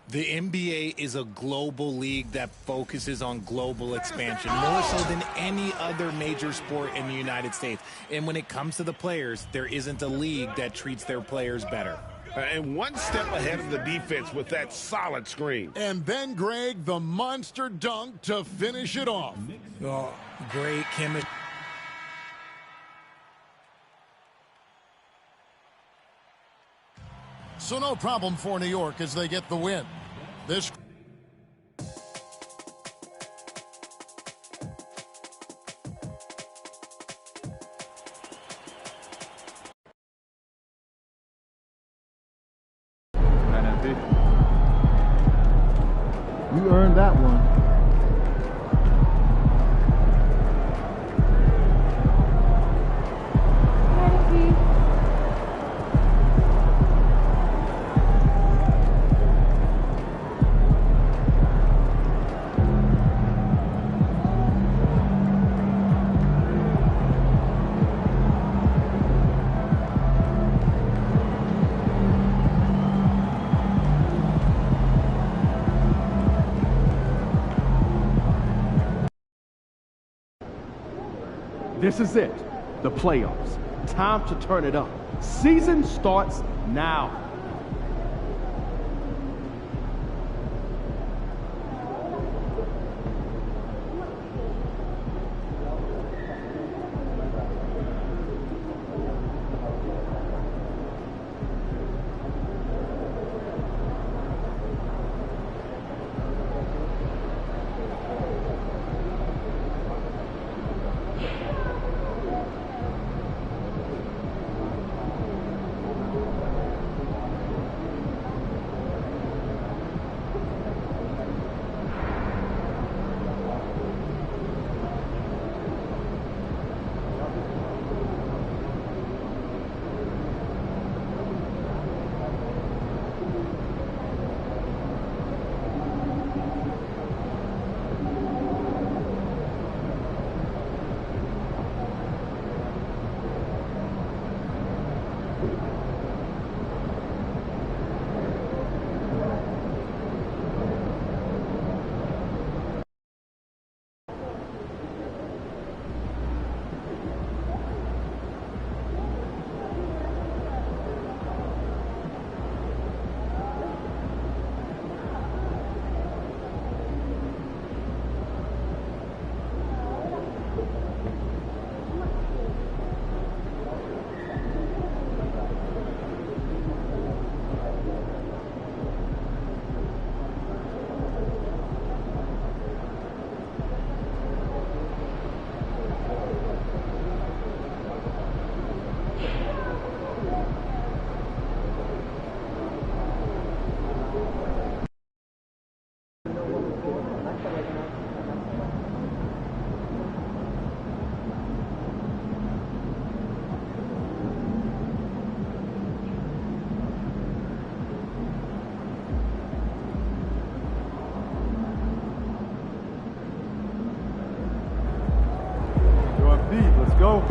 The NBA is a global league that focuses on global expansion, more so than any other major sport in the United States. And when it comes to the players, there isn't a league that treats their players better. And one step ahead of the defense with that solid screen. And then, Greg, the monster dunk to finish it off. Oh, great chemistry. So no problem for New York as they get the win. This... You earned that one. This is it, the playoffs. Time to turn it up. Season starts now. Let's go.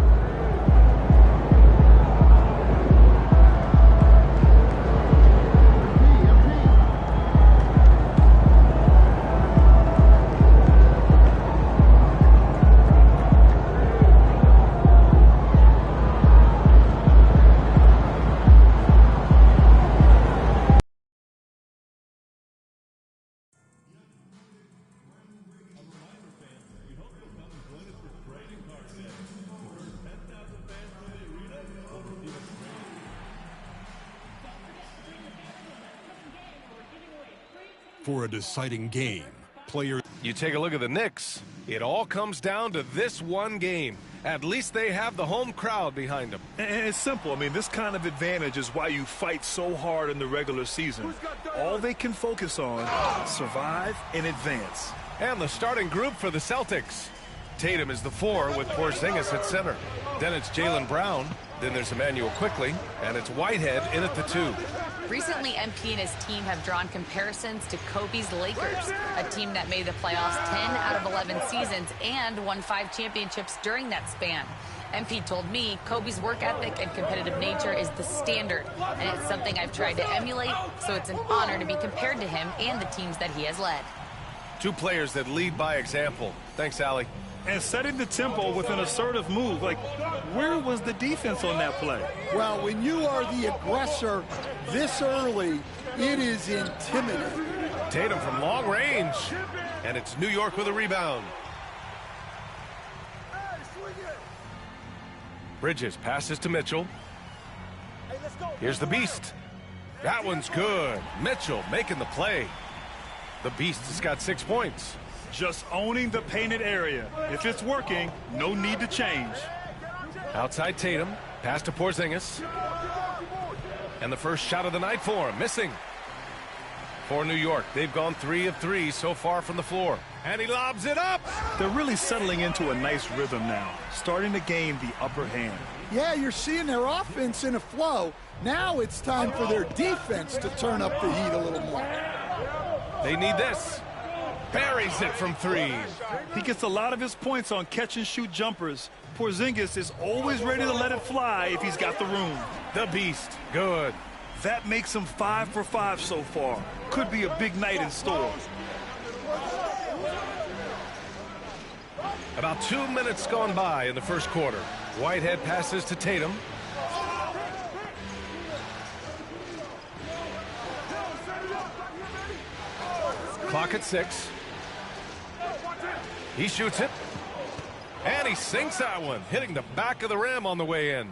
For a deciding game, players. You take a look at the Knicks. It all comes down to this one game. At least they have the home crowd behind them. And it's simple. I mean, this kind of advantage is why you fight so hard in the regular season. All they can focus on, survive and advance. And the starting group for the Celtics. Tatum is the 4 with Porzingis at center. Then it's Jaylen Brown. Then there's Emmanuel Quickly. And it's Whitehead in at the 2. Recently, MP and his team have drawn comparisons to Kobe's Lakers, a team that made the playoffs 10 out of 11 seasons and won 5 championships during that span. MP told me Kobe's work ethic and competitive nature is the standard, and it's something I've tried to emulate, so it's an honor to be compared to him and the teams that he has led. 2 players that lead by example. Thanks, Allie. And setting the tempo with an assertive move. Like, where was the defense on that play? Well, when you are the aggressor this early, it is intimidating. Tatum from long range. And it's New York with a rebound. Bridges passes to Mitchell. Here's the Beast. That one's good. Mitchell making the play. The Beast has got 6 points. Just owning the painted area. If it's working, no need to change. Outside Tatum. Pass to Porzingis. And the first shot of the night for him. Missing. For New York, they've gone 3 of 3 so far from the floor. And he lobs it up. They're really settling into a nice rhythm now. Starting to gain the upper hand. Yeah, you're seeing their offense in a flow. Now it's time for their defense to turn up the heat a little more. They need this. Buries it from 3. He gets a lot of his points on catch-and-shoot jumpers. Porzingis is always ready to let it fly if he's got the room. The Beast. Good. That makes him 5 for 5 so far. Could be a big night in store. About 2 minutes gone by in the first quarter. Whitehead passes to Tatum. Clock at 6. He shoots it. And he sinks that one, hitting the back of the rim on the way in.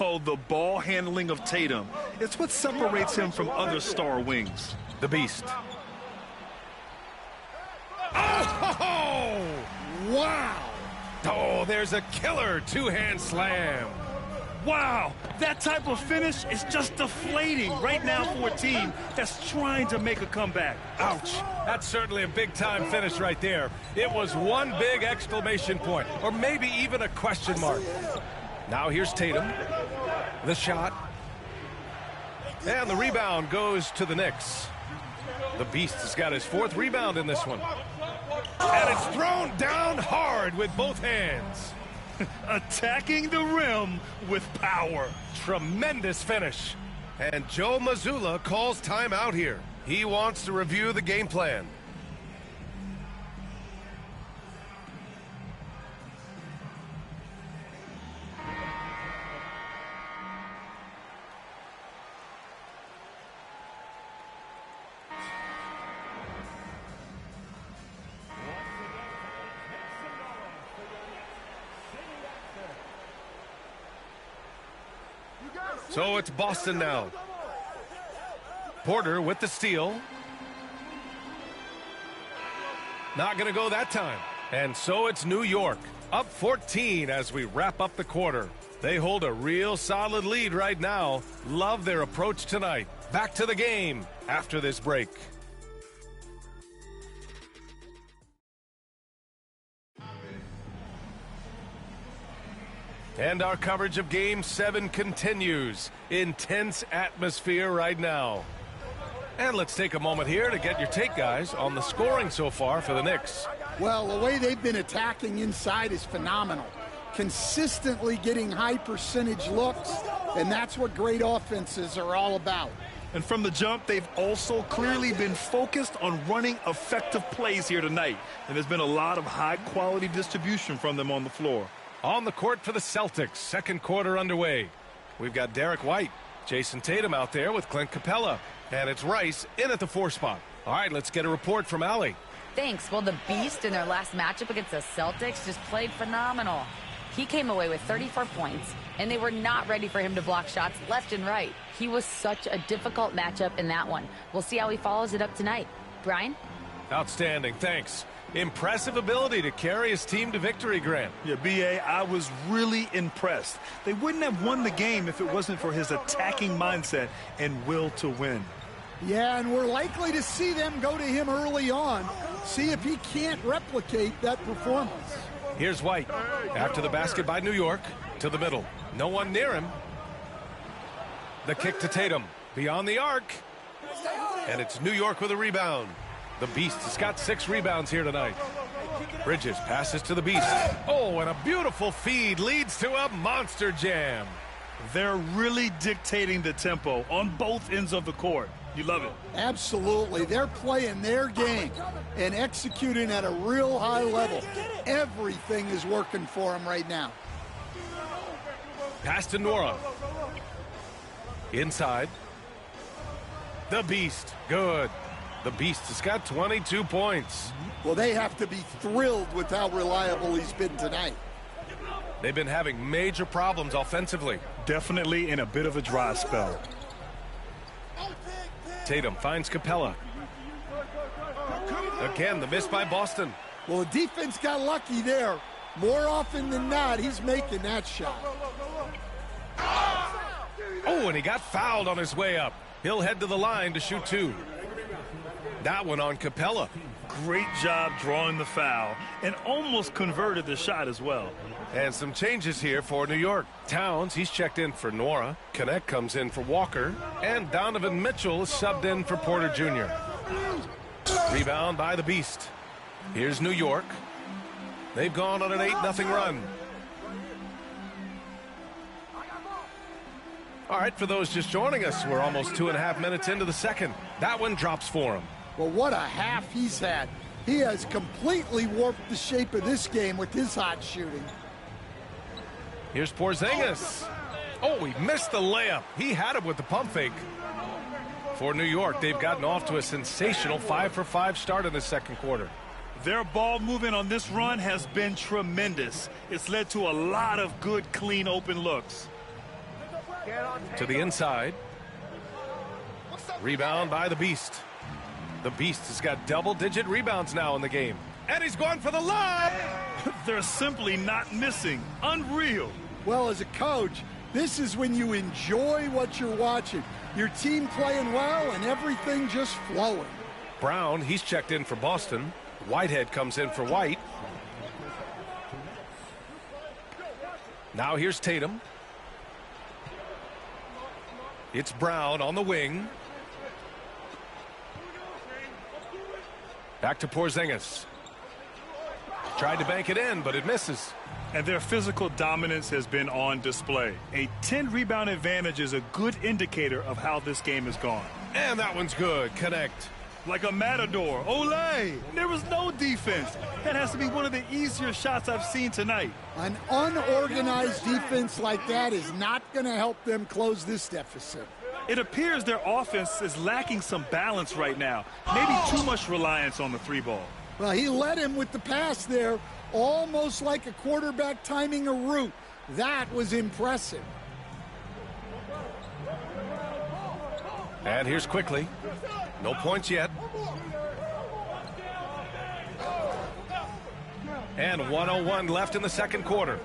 Oh, the ball handling of Tatum. It's what separates him from other star wings. The Beast. Oh! Wow! Oh, there's a killer 2-hand slam. Wow, that type of finish is just deflating right now for a team that's trying to make a comeback. Ouch. That's certainly a big-time finish right there. It was one big exclamation point, or maybe even a question mark. Now here's Tatum. The shot. And the rebound goes to the Knicks. The Beast has got his 4th rebound in this one. And it's thrown down hard with both hands. Attacking the rim with power. Tremendous finish. And Joe Mazzulla calls timeout here. He wants to review the game plan. So it's Boston now. Porter with the steal. Not going to go that time. And so it's New York, up 14 as we wrap up the quarter. They hold a real solid lead right now. Love their approach tonight. Back to the game after this break. And our coverage of Game 7 continues. Intense atmosphere right now. And let's take a moment here to get your take, guys, on the scoring so far for the Knicks. Well, the way they've been attacking inside is phenomenal. Consistently getting high percentage looks, and that's what great offenses are all about. And from the jump, they've also clearly been focused on running effective plays here tonight. And there's been a lot of high-quality distribution from them on the floor. On the court for the Celtics, second quarter underway. We've got Derek White, Jason Tatum out there with Clint Capella. And it's Rice in at the 4 spot. All right, let's get a report from Allie. Thanks. Well, the Beast in their last matchup against the Celtics just played phenomenal. He came away with 34 points, and they were not ready for him to block shots left and right. He was such a difficult matchup in that one. We'll see how he follows it up tonight. Brian? Outstanding, thanks. Impressive ability to carry his team to victory, Grant. Yeah, B.A., I was really impressed. They wouldn't have won the game if it wasn't for his attacking mindset and will to win. Yeah, and we're likely to see them go to him early on, see if he can't replicate that performance. Here's White. After the basket by New York, to the middle. No one near him. The kick to Tatum. Beyond the arc. And it's New York with a rebound. The Beast has got 6 rebounds here tonight. Bridges passes to the Beast. Oh, and a beautiful feed leads to a monster jam. They're really dictating the tempo on both ends of the court. You love it. Absolutely. They're playing their game and executing at a real high level. Everything is working for them right now. Pass to Nora. Inside. The Beast. Good. The Beast has got 22 points. Well, they have to be thrilled with how reliable he's been tonight. They've been having major problems offensively. Definitely in a bit of a dry spell. Tatum finds Capella. Again, the miss by Boston. Well, the defense got lucky there. More often than not, he's making that shot. Oh, and he got fouled on his way up. He'll head to the line to shoot 2. That one on Capella. Great job drawing the foul and almost converted the shot as well. And some changes here for New York. Towns, he's checked in for Nora. Connect comes in for Walker. And Donovan Mitchell is subbed in for Porter Jr. Rebound by the Beast. Here's New York. They've gone on an 8-0 run. All right, for those just joining us, we're almost 2.5 minutes into the second. That one drops for him. Well, what a half he's had. He has completely warped the shape of this game with his hot shooting. Here's Porzingis. Oh, he missed the layup. He had it with the pump fake. For New York, they've gotten off to a sensational 5-for-5 start in the second quarter. Their ball movement on this run has been tremendous. It's led to a lot of good, clean, open looks. To the inside. Rebound by the Beast. The Beast has got double-digit rebounds now in the game. And he's going for the lob! They're simply not missing. Unreal. Well, as a coach, this is when you enjoy what you're watching. Your team playing well and everything just flowing. Brown, he's checked in for Boston. Whitehead comes in for White. Now here's Tatum. It's Brown on the wing. Back to Porzingis. Tried to bank it in, but it misses. And their physical dominance has been on display. A 10-rebound advantage is a good indicator of how this game has gone. And that one's good. Connect. Like a matador. Olay! There was no defense. That has to be one of the easier shots I've seen tonight. An unorganized defense like that is not going to help them close this deficit. It appears their offense is lacking some balance right now. Maybe too much reliance on the 3-ball. Well, he led him with the pass there, almost like a quarterback timing a route. That was impressive. And here's Quickly. No points yet. And 1:01 left in the second quarter.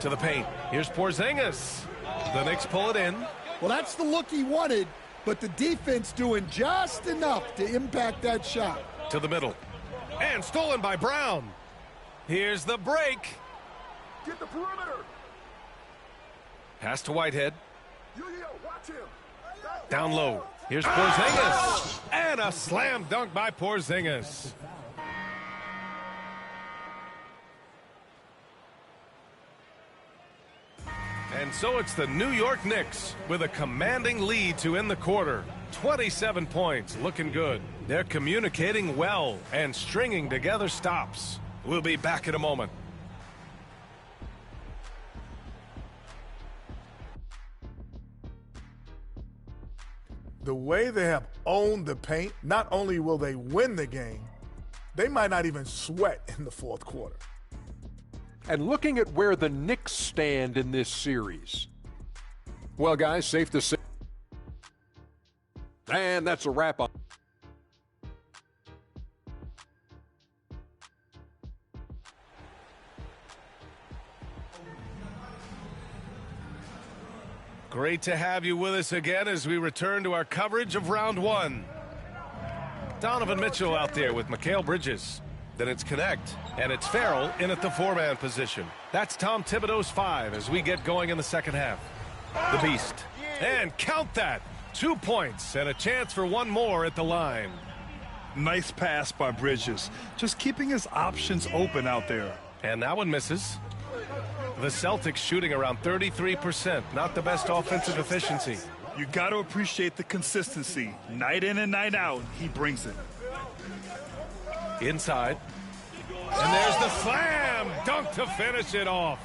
To the paint. Here's Porzingis. The Knicks pull it in. Well, that's the look he wanted, but the defense doing just enough to impact that shot. To the middle. And stolen by Brown. Here's the break. Get the perimeter. Pass to Whitehead. Watch him. Down low. Here's Porzingis. And a slam dunk by Porzingis. And so it's the New York Knicks with a commanding lead to end the quarter. 27 points, looking good. They're communicating well and stringing together stops. We'll be back in a moment. The way they have owned the paint, not only will they win the game, they might not even sweat in the fourth quarter. And looking at where the Knicks stand in this series, well, guys, safe to say, and that's a wrap on. Great to have you with us again as we return to our coverage of round one. Donovan Mitchell out there with Mikal Bridges. Then it's Connect, and it's Farrell in at the 4-man position. That's Tom Thibodeau's 5 as we get going in the second half. The Beast. And count that. 2 points and a chance for one more at the line. Nice pass by Bridges. Just keeping his options open out there. And that one misses. The Celtics shooting around 33%. Not the best offensive efficiency. You got to appreciate the consistency. Night in and night out, he brings it. Inside. And there's the slam dunk to finish it off.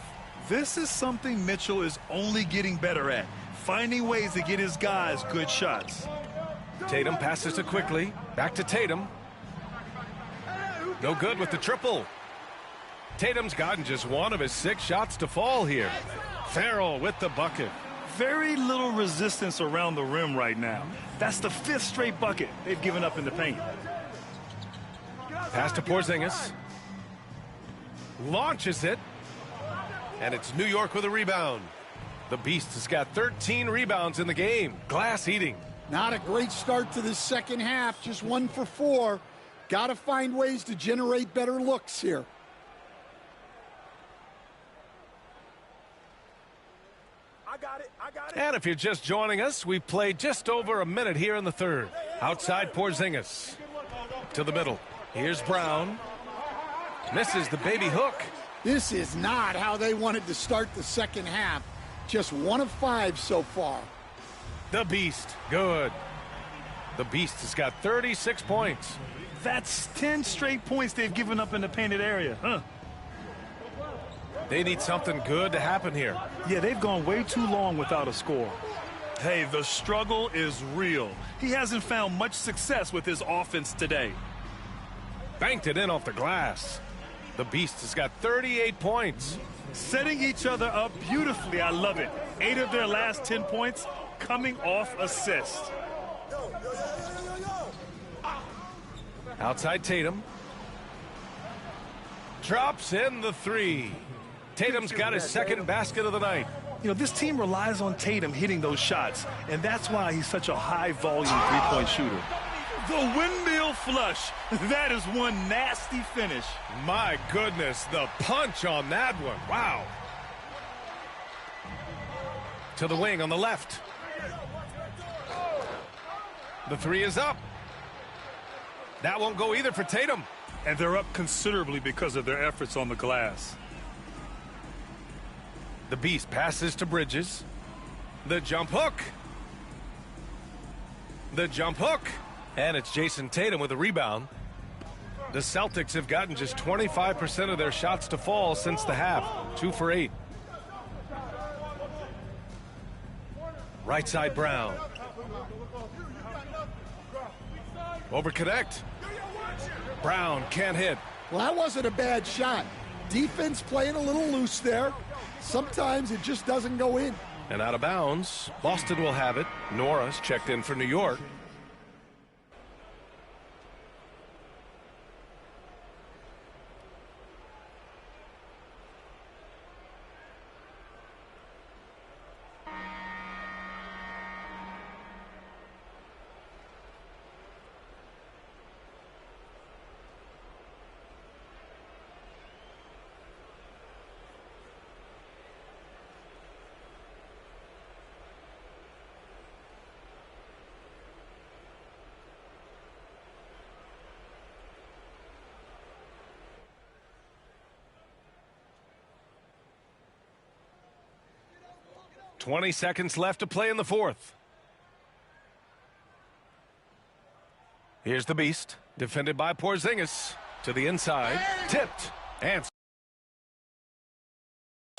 This is something Mitchell is only getting better at. Finding ways to get his guys good shots. Tatum passes to Quickly. Back to Tatum. No good with the triple. Tatum's gotten just one of his 6 shots to fall here. Farrell with the bucket. Very little resistance around the rim right now. That's the 5th straight bucket they've given up in the paint. Pass to Porzingis. Launches it. And it's New York with a rebound. The Beast has got 13 rebounds in the game. Glass eating. Not a great start to this second half. Just 1 for 4. Got to find ways to generate better looks here. I got it. And if you're just joining us, we've played just over a minute here in the third. Outside Porzingis. To the middle. Here's Brown. Misses the baby hook. This is not how they wanted to start the second half. Just 1 of 5 so far. The Beast. Good. The Beast has got 36 points. That's 10 straight points they've given up in the painted area. They need something good to happen here. Yeah, they've gone way too long without a score. Hey, the struggle is real. He hasn't found much success with his offense today. Banked it in off the glass. The Beast has got 38 points. Setting each other up beautifully. I love it. 8 of their last 10 points coming off assist. Outside Tatum. Drops in the 3. Tatum's got his second basket of the night. You know, this team relies on Tatum hitting those shots, and that's why he's such a high-volume three-point shooter. The windmill flush. That is one nasty finish. My goodness, the punch on that one. Wow. To the wing on the left. The 3 is up. That won't go either for Tatum. And they're up considerably because of their efforts on the glass. The Beast passes to Bridges. The jump hook. The jump hook. And it's Jason Tatum with a rebound. The Celtics have gotten just 25% of their shots to fall since the half. 2 for 8. Right side Brown. Over Connect. Brown can't hit. Well, that wasn't a bad shot. Defense playing a little loose there. Sometimes it just doesn't go in. And out of bounds. Boston will have it. Norris checked in for New York. .20 seconds left to play in the fourth. Here's the Beast, defended by Porzingis. To the inside, tipped, and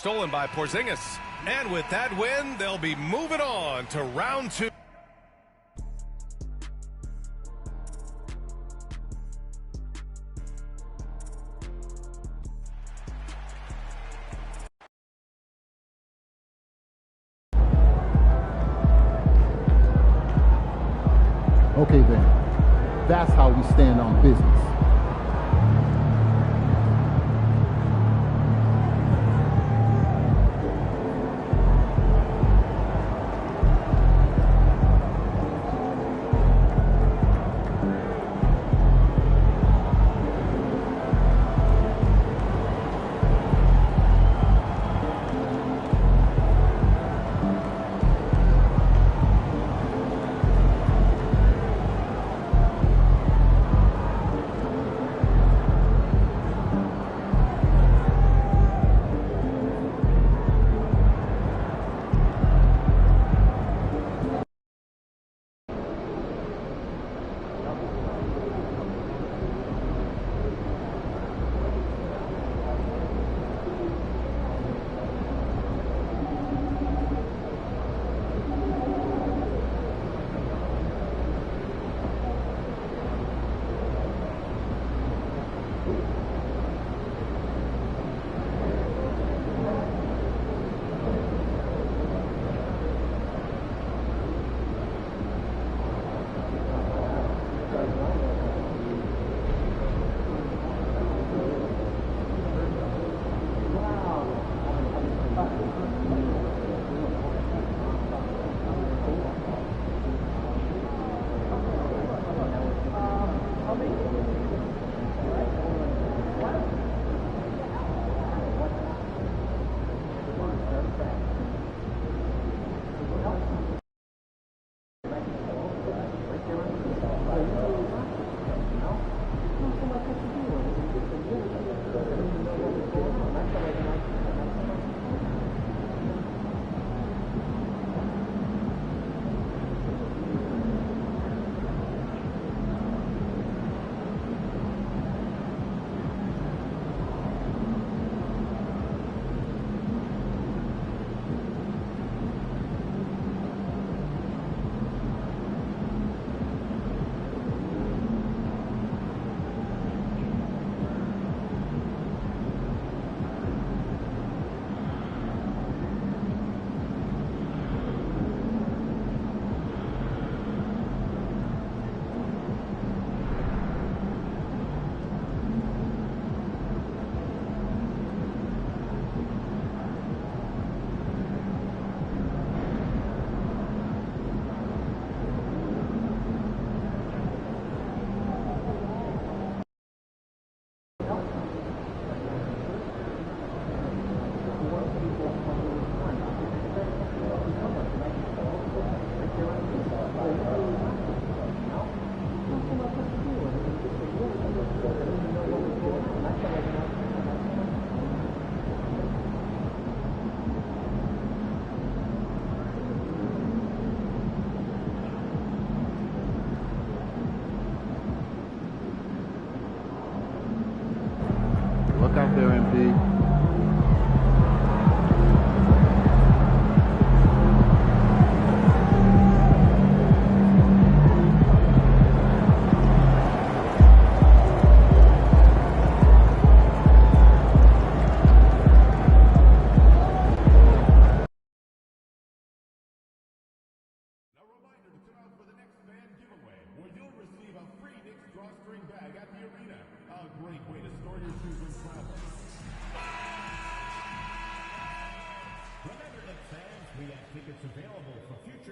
stolen by Porzingis. And with that win, they'll be moving on to round 2. Okay then, that's how we stand on business.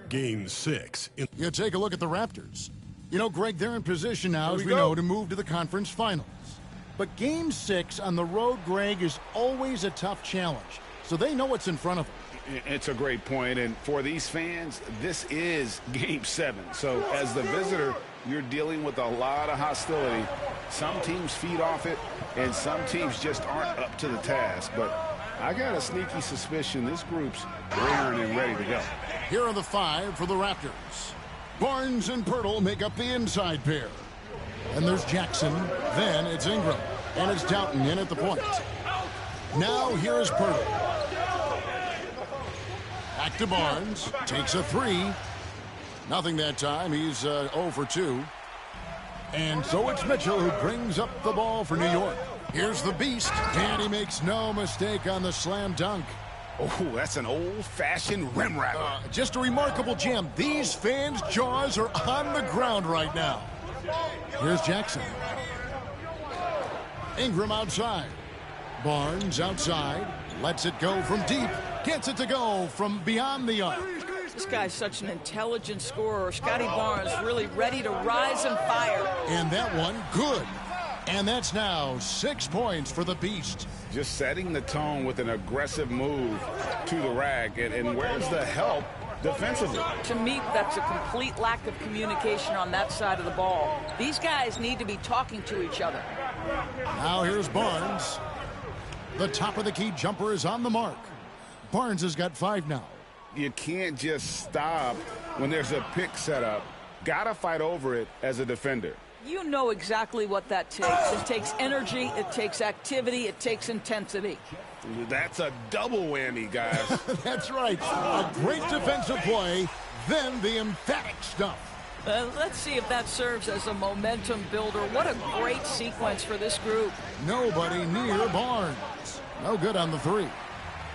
Game 6. You take a look at the Raptors. You know, Greg, they're in position now, as we know, to move to the conference finals. But Game 6 on the road, Greg, is always a tough challenge. So they know what's in front of them. It's a great point, and for these fans, this is Game 7. So as the visitor, you're dealing with a lot of hostility. Some teams feed off it, and some teams just aren't up to the task. But I got a sneaky suspicion this group's raring and ready to go. Here are the 5 for the Raptors. Barnes and Pirtle make up the inside pair. And there's Jackson. Then it's Ingram. And it's Doughton in at the point. Now here is Pirtle. Back to Barnes. Takes a 3. Nothing that time. He's 0 for 2. And so it's Mitchell who brings up the ball for New York. Here's the Beast. And he makes no mistake on the slam dunk. Oh, that's an old-fashioned rim rattler. Just a remarkable jam. These fans' jaws are on the ground right now. Here's Jackson. Ingram outside. Barnes outside. Lets it go from deep. Gets it to go from beyond the arc. This guy's such an intelligent scorer. Scotty Barnes really ready to rise and fire. And that one, good. And that's now 6 points for the Beast. Just setting the tone with an aggressive move to the rack. And where's the help defensively? To me, that's a complete lack of communication on that side of the ball. These guys need to be talking to each other. Now here's Barnes. The top of the key jumper is on the mark. Barnes has got 5 now. You can't just stop when there's a pick set up. Gotta fight over it as a defender. You know exactly what that takes. It takes energy, it takes activity, it takes intensity. That's a double whammy, guys. That's right. A great defensive play, then the emphatic stuff. Let's see if that serves as a momentum builder. What a great sequence for this group. Nobody near Barnes. No good on the 3.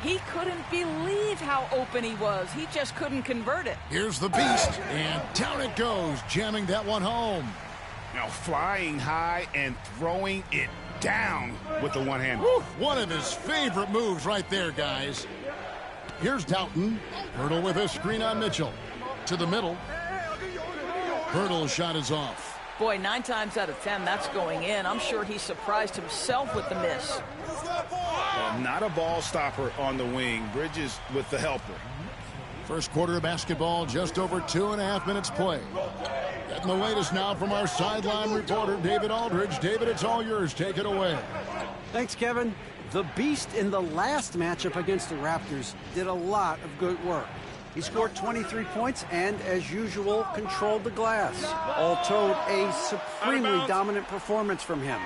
He couldn't believe how open he was. He just couldn't convert it. Here's the Beast, and down it goes, jamming that one home. Now flying high and throwing it down with the one hand. One of his favorite moves right there, guys. Here's Doughton. Pirtle with a screen on Mitchell. To the middle. Pirtle's shot is off. Boy, 9 times out of 10, that's going in. I'm sure he surprised himself with the miss. Not a ball stopper on the wing. Bridges with the helper. First quarter of basketball, just over 2.5 minutes play. Getting the latest now from our sideline reporter, David Aldridge. David, it's all yours. Take it away. Thanks, Kevin. The Beast in the last matchup against the Raptors did a lot of good work. He scored 23 points and, as usual, controlled the glass. All told, a supremely dominant performance from him.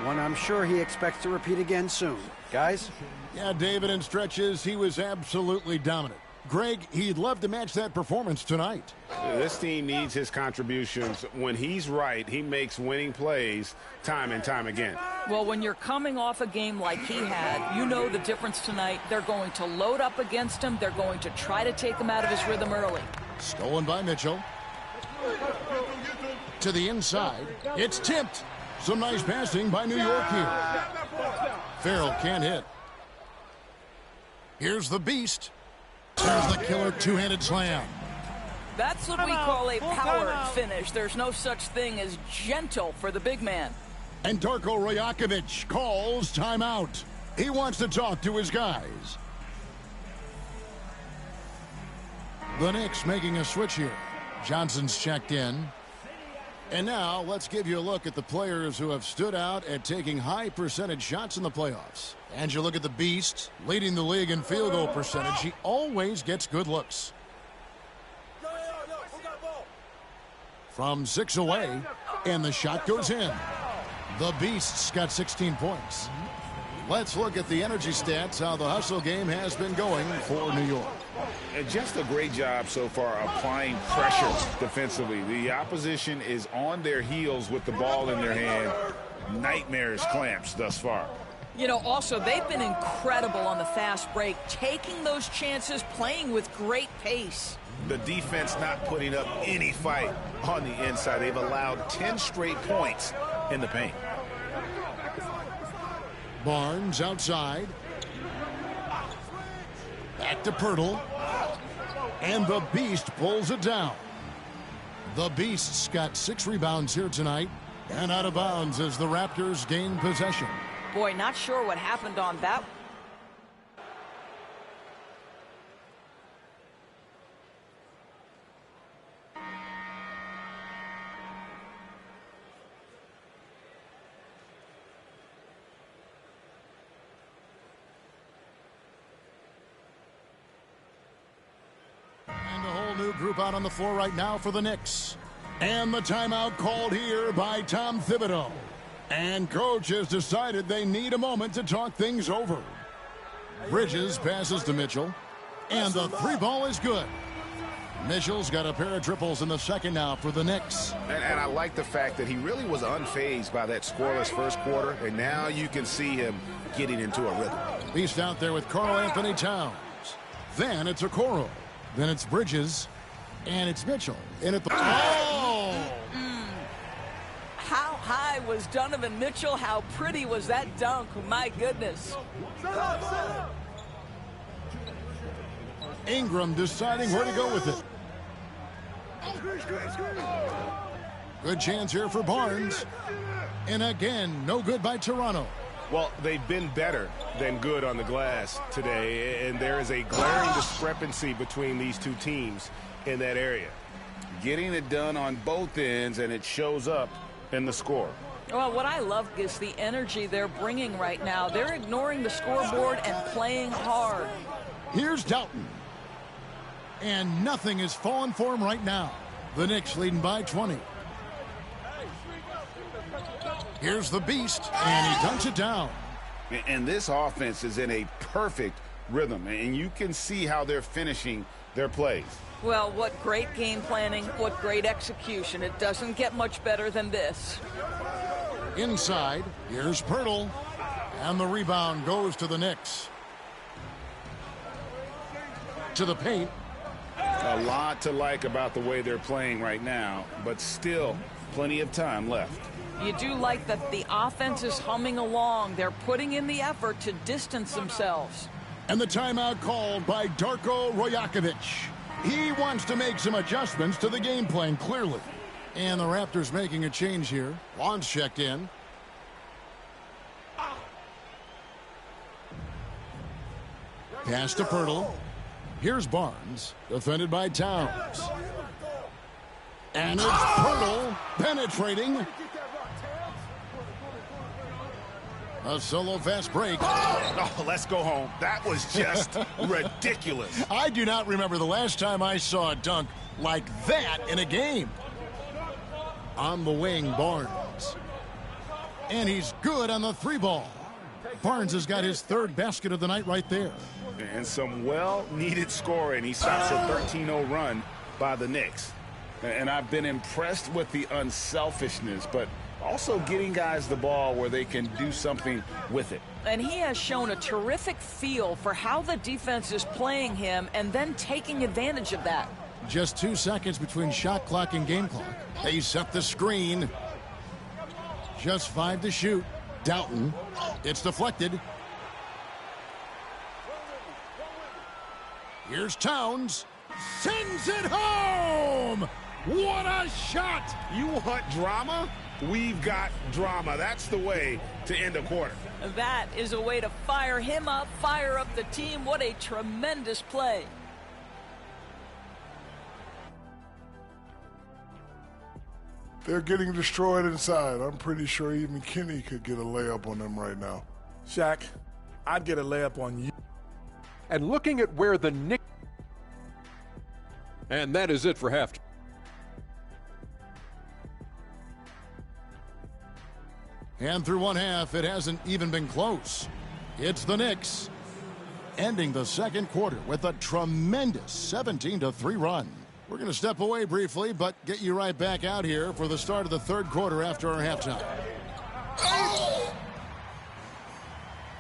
One I'm sure he expects to repeat again soon. Guys? Yeah, David, in stretches, he was absolutely dominant. Greg, he'd love to match that performance tonight. This team needs his contributions. When he's right, he makes winning plays time and time again. Well, when you're coming off a game like he had, you know the difference tonight. They're going to load up against him. They're going to try to take him out of his rhythm early. Stolen by Mitchell. To the inside. It's tipped. Some nice passing by New York here. Farrell can't hit. Here's the Beast. There's the killer two-handed slam. That's what we call a powered finish. There's no such thing as gentle for the big man. And Darko Rajakovic calls timeout. He wants to talk to his guys. The Knicks making a switch here. Johnson's checked in. And now let's give you a look at the players who have stood out at taking high percentage shots in the playoffs. And you look at the Beast, leading the league in field goal percentage. He always gets good looks. From 6 away, and the shot goes in. The Beast's got 16 points. Let's look at the energy stats, how the hustle game has been going for New York. Just a great job so far applying pressure defensively. The opposition is on their heels with the ball in their hand. Nightmarish clamps thus far. You know, also, they've been incredible on the fast break, taking those chances, playing with great pace. The defense not putting up any fight on the inside. They've allowed 10 straight points in the paint. Barnes outside. Back to Pirtle. And the Beast pulls it down. The Beast's got 6 rebounds here tonight. And out of bounds as the Raptors gain possession. Boy, not sure what happened on that. And a whole new group out on the floor right now for the Knicks. And the timeout called here by Tom Thibodeau. And coach has decided they need a moment to talk things over. Bridges passes to Mitchell. And the 3-ball is good. Mitchell's got a pair of triples in the second now for the Knicks. And I like the fact that he really was unfazed by that scoreless first quarter. And now you can see him getting into a rhythm. Beast out there with Karl Anthony Towns. Then it's Okoro. Then it's Bridges. And it's Mitchell. And at the... How high was Donovan Mitchell? How pretty was that dunk? My goodness. Ingram deciding where to go with it. Good chance here for Barnes. And again, no good by Toronto. Well, they've been better than good on the glass today, and there is a glaring discrepancy between these two teams in that area. Getting it done on both ends, and it shows up in the score. Well, what I love is the energy they're bringing right now. They're ignoring the scoreboard and playing hard. Here's Doughton. And nothing is falling for him right now. The Knicks leading by 20. Here's the Beast, and he dunks it down. And this offense is in a perfect rhythm, and you can see how they're finishing their plays. Well, what great game planning, what great execution. It doesn't get much better than this. Inside, here's Pirtle, and the rebound goes to the Knicks. To the paint. A lot to like about the way they're playing right now, but still plenty of time left. You do like that the offense is humming along. They're putting in the effort to distance themselves. And the timeout called by Darko Rajakovic. He wants to make some adjustments to the game plan, clearly. And the Raptors making a change here. Lon's checked in. Pass to Pirtle. Here's Barnes, defended by Towns. And it's Pirtle penetrating. A solo fast break. Oh, let's go home. That was just ridiculous. I do not remember the last time I saw a dunk like that in a game. On the wing, Barnes. And he's good on the 3-ball. Barnes has got his 3rd basket of the night right there. And some well-needed scoring. He stops a 13-0 run by the Knicks. And I've been impressed with the unselfishness, but also getting guys the ball where they can do something with it. And he has shown a terrific feel for how the defense is playing him and then taking advantage of that. Just 2 seconds between shot clock and game clock. They set the screen. Just 5 to shoot. Doughton. It's deflected. Here's Towns. Sends it home! What a shot! You want drama? We've got drama. That's the way to end a quarter. That is a way to fire him up, fire up the team. What a tremendous play. They're getting destroyed inside. I'm pretty sure even Kenny could get a layup on them right now. Shaq, I'd get a layup on you. And looking at where the Knicks... And that is it for halftime. And through one half, it hasn't even been close. It's the Knicks ending the second quarter with a tremendous 17-3 run. We're going to step away briefly, but get you right back out here for the start of the third quarter after our halftime.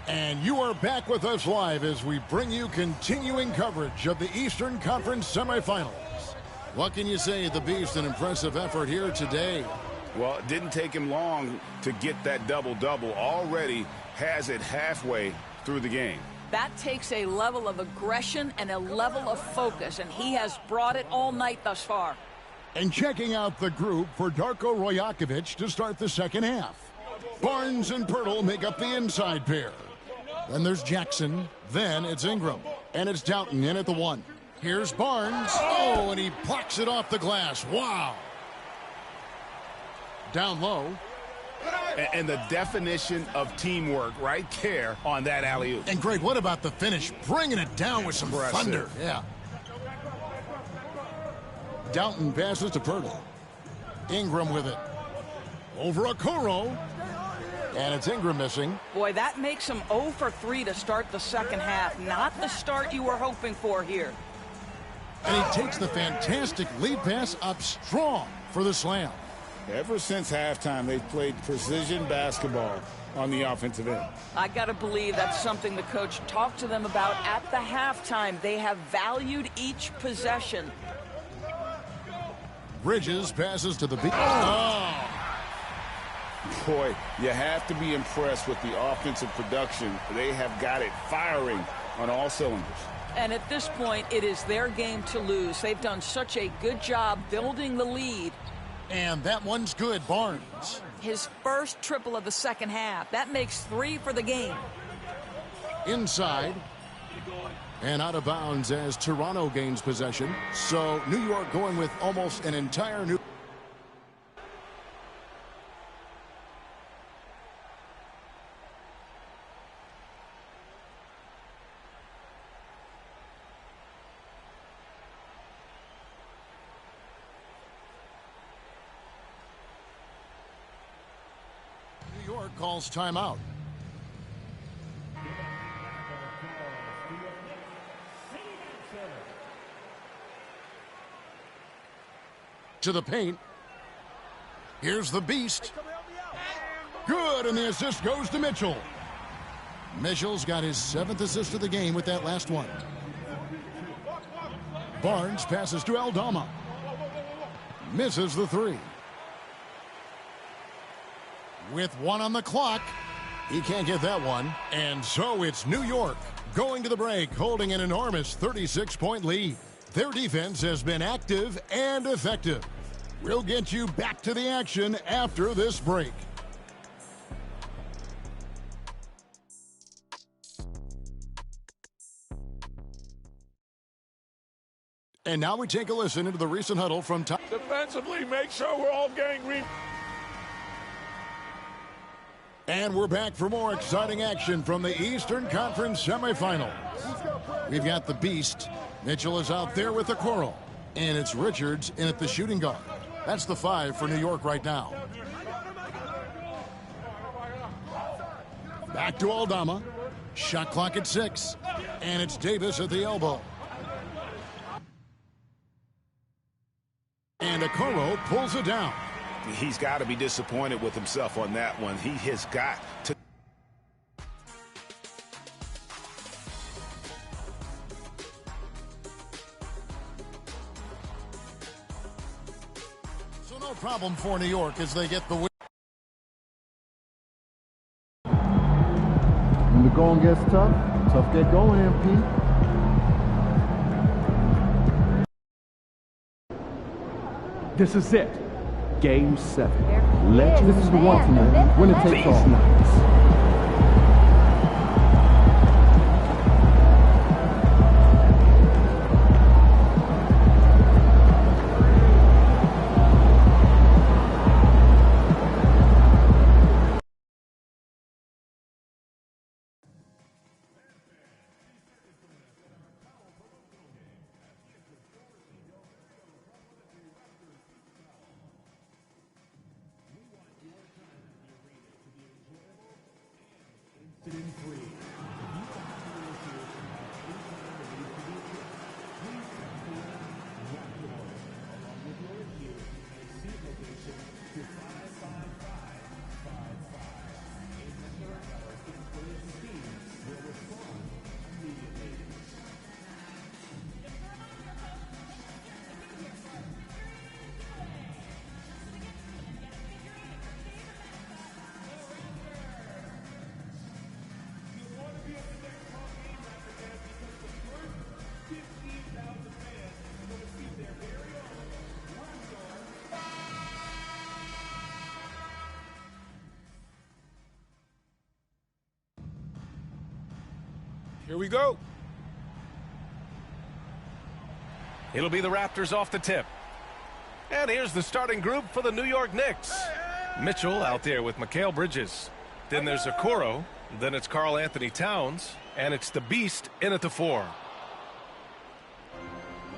And you are back with us live as we bring you continuing coverage of the Eastern Conference semifinals. What can you say? The Beast, an impressive effort here today. Well, it didn't take him long to get that double-double. Already has it halfway through the game. That takes a level of aggression and a level of focus, and he has brought it all night thus far. And checking out the group for Darko Rojakovic to start the second half. Barnes and Pirtle make up the inside pair. Then there's Jackson. Then it's Ingram. And it's Doughton in at the 1. Here's Barnes. Oh, and he blocks it off the glass. Wow. Down low. And the definition of teamwork right there on that alley-oop. And Greg, what about the finish? Bringing it down with some thunder. Yeah. Doughton passes to Pirtle. Ingram with it. Over Okoro. And it's Ingram missing. Boy, that makes him 0 for 3 to start the second half. Not the start you were hoping for here. And he takes the fantastic lead pass up strong for the slam. Ever since halftime, they've played precision basketball on the offensive end. I got to believe that's something the coach talked to them about at the halftime. They have valued each possession. Bridges passes to the beat. Oh. Boy, you have to be impressed with the offensive production. They have got it firing on all cylinders. And at this point, it is their game to lose. They've done such a good job building the lead. And that one's good, Barnes. His first triple of the second half. That makes 3 for the game. Inside. And out of bounds as Toronto gains possession. So New York going with almost an entire new... New York calls timeout. To the paint. Here's the beast. Good, and the assist goes to Mitchell. Mitchell's got his 7th assist of the game with that last one. Barnes passes to Aldama. Misses the 3. With 1 on the clock, he can't get that one. And so it's New York going to the break, holding an enormous 36-point lead. Their defense has been active and effective. We'll get you back to the action after this break. And now we take a listen into the recent huddle from top. Defensively, make sure we're all getting And we're back for more exciting action from the Eastern Conference semifinals. We've got the beast. Mitchell is out there with the Okoro. And it's Richards in at the shooting guard. That's the 5 for New York right now. Back to Aldama. Shot clock at 6. And it's Davis at the elbow. And Okoro pulls it down. He's got to be disappointed with himself on that one. He has got to. So no problem for New York as they get the win. When the going gets tough, tough get going, MP. This is it. Game 7. This is the one tonight. Winner takes all nights. Here we go. It'll be the Raptors off the tip. And here's the starting group for the New York Knicks. Mitchell out there with Mikal Bridges. Then there's Okoro. Then it's Karl Anthony Towns. And it's the Beast in at the 4.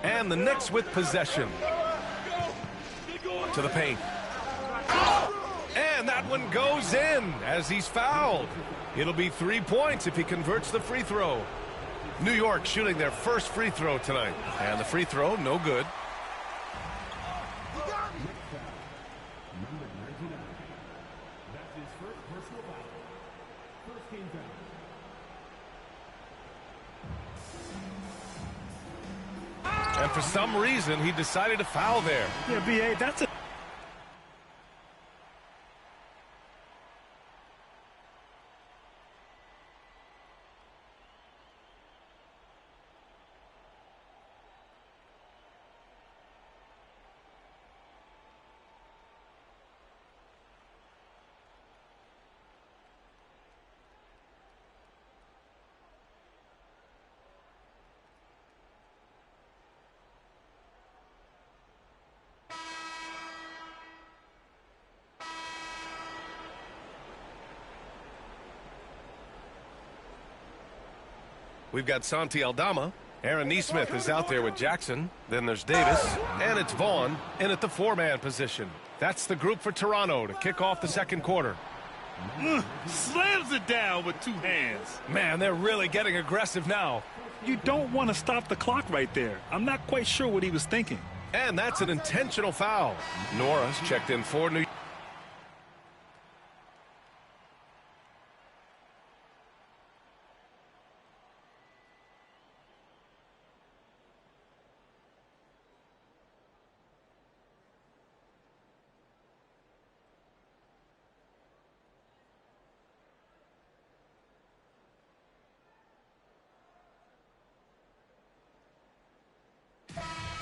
And the Knicks with possession. To the paint. And that one goes in as he's fouled. It'll be 3 points if he converts the free throw. New York shooting their first free throw tonight. And the free throw, no good. And for some reason, he decided to foul there. Yeah, B.A., that's a... We've got Santi Aldama. Aaron Nesmith is out there with Jackson. Then there's Davis. And it's Vaughn in at the 4-man position. That's the group for Toronto to kick off the second quarter. Slams it down with 2 hands. Man, they're really getting aggressive now. You don't want to stop the clock right there. I'm not quite sure what he was thinking. And that's an intentional foul. Norris checked in for New York.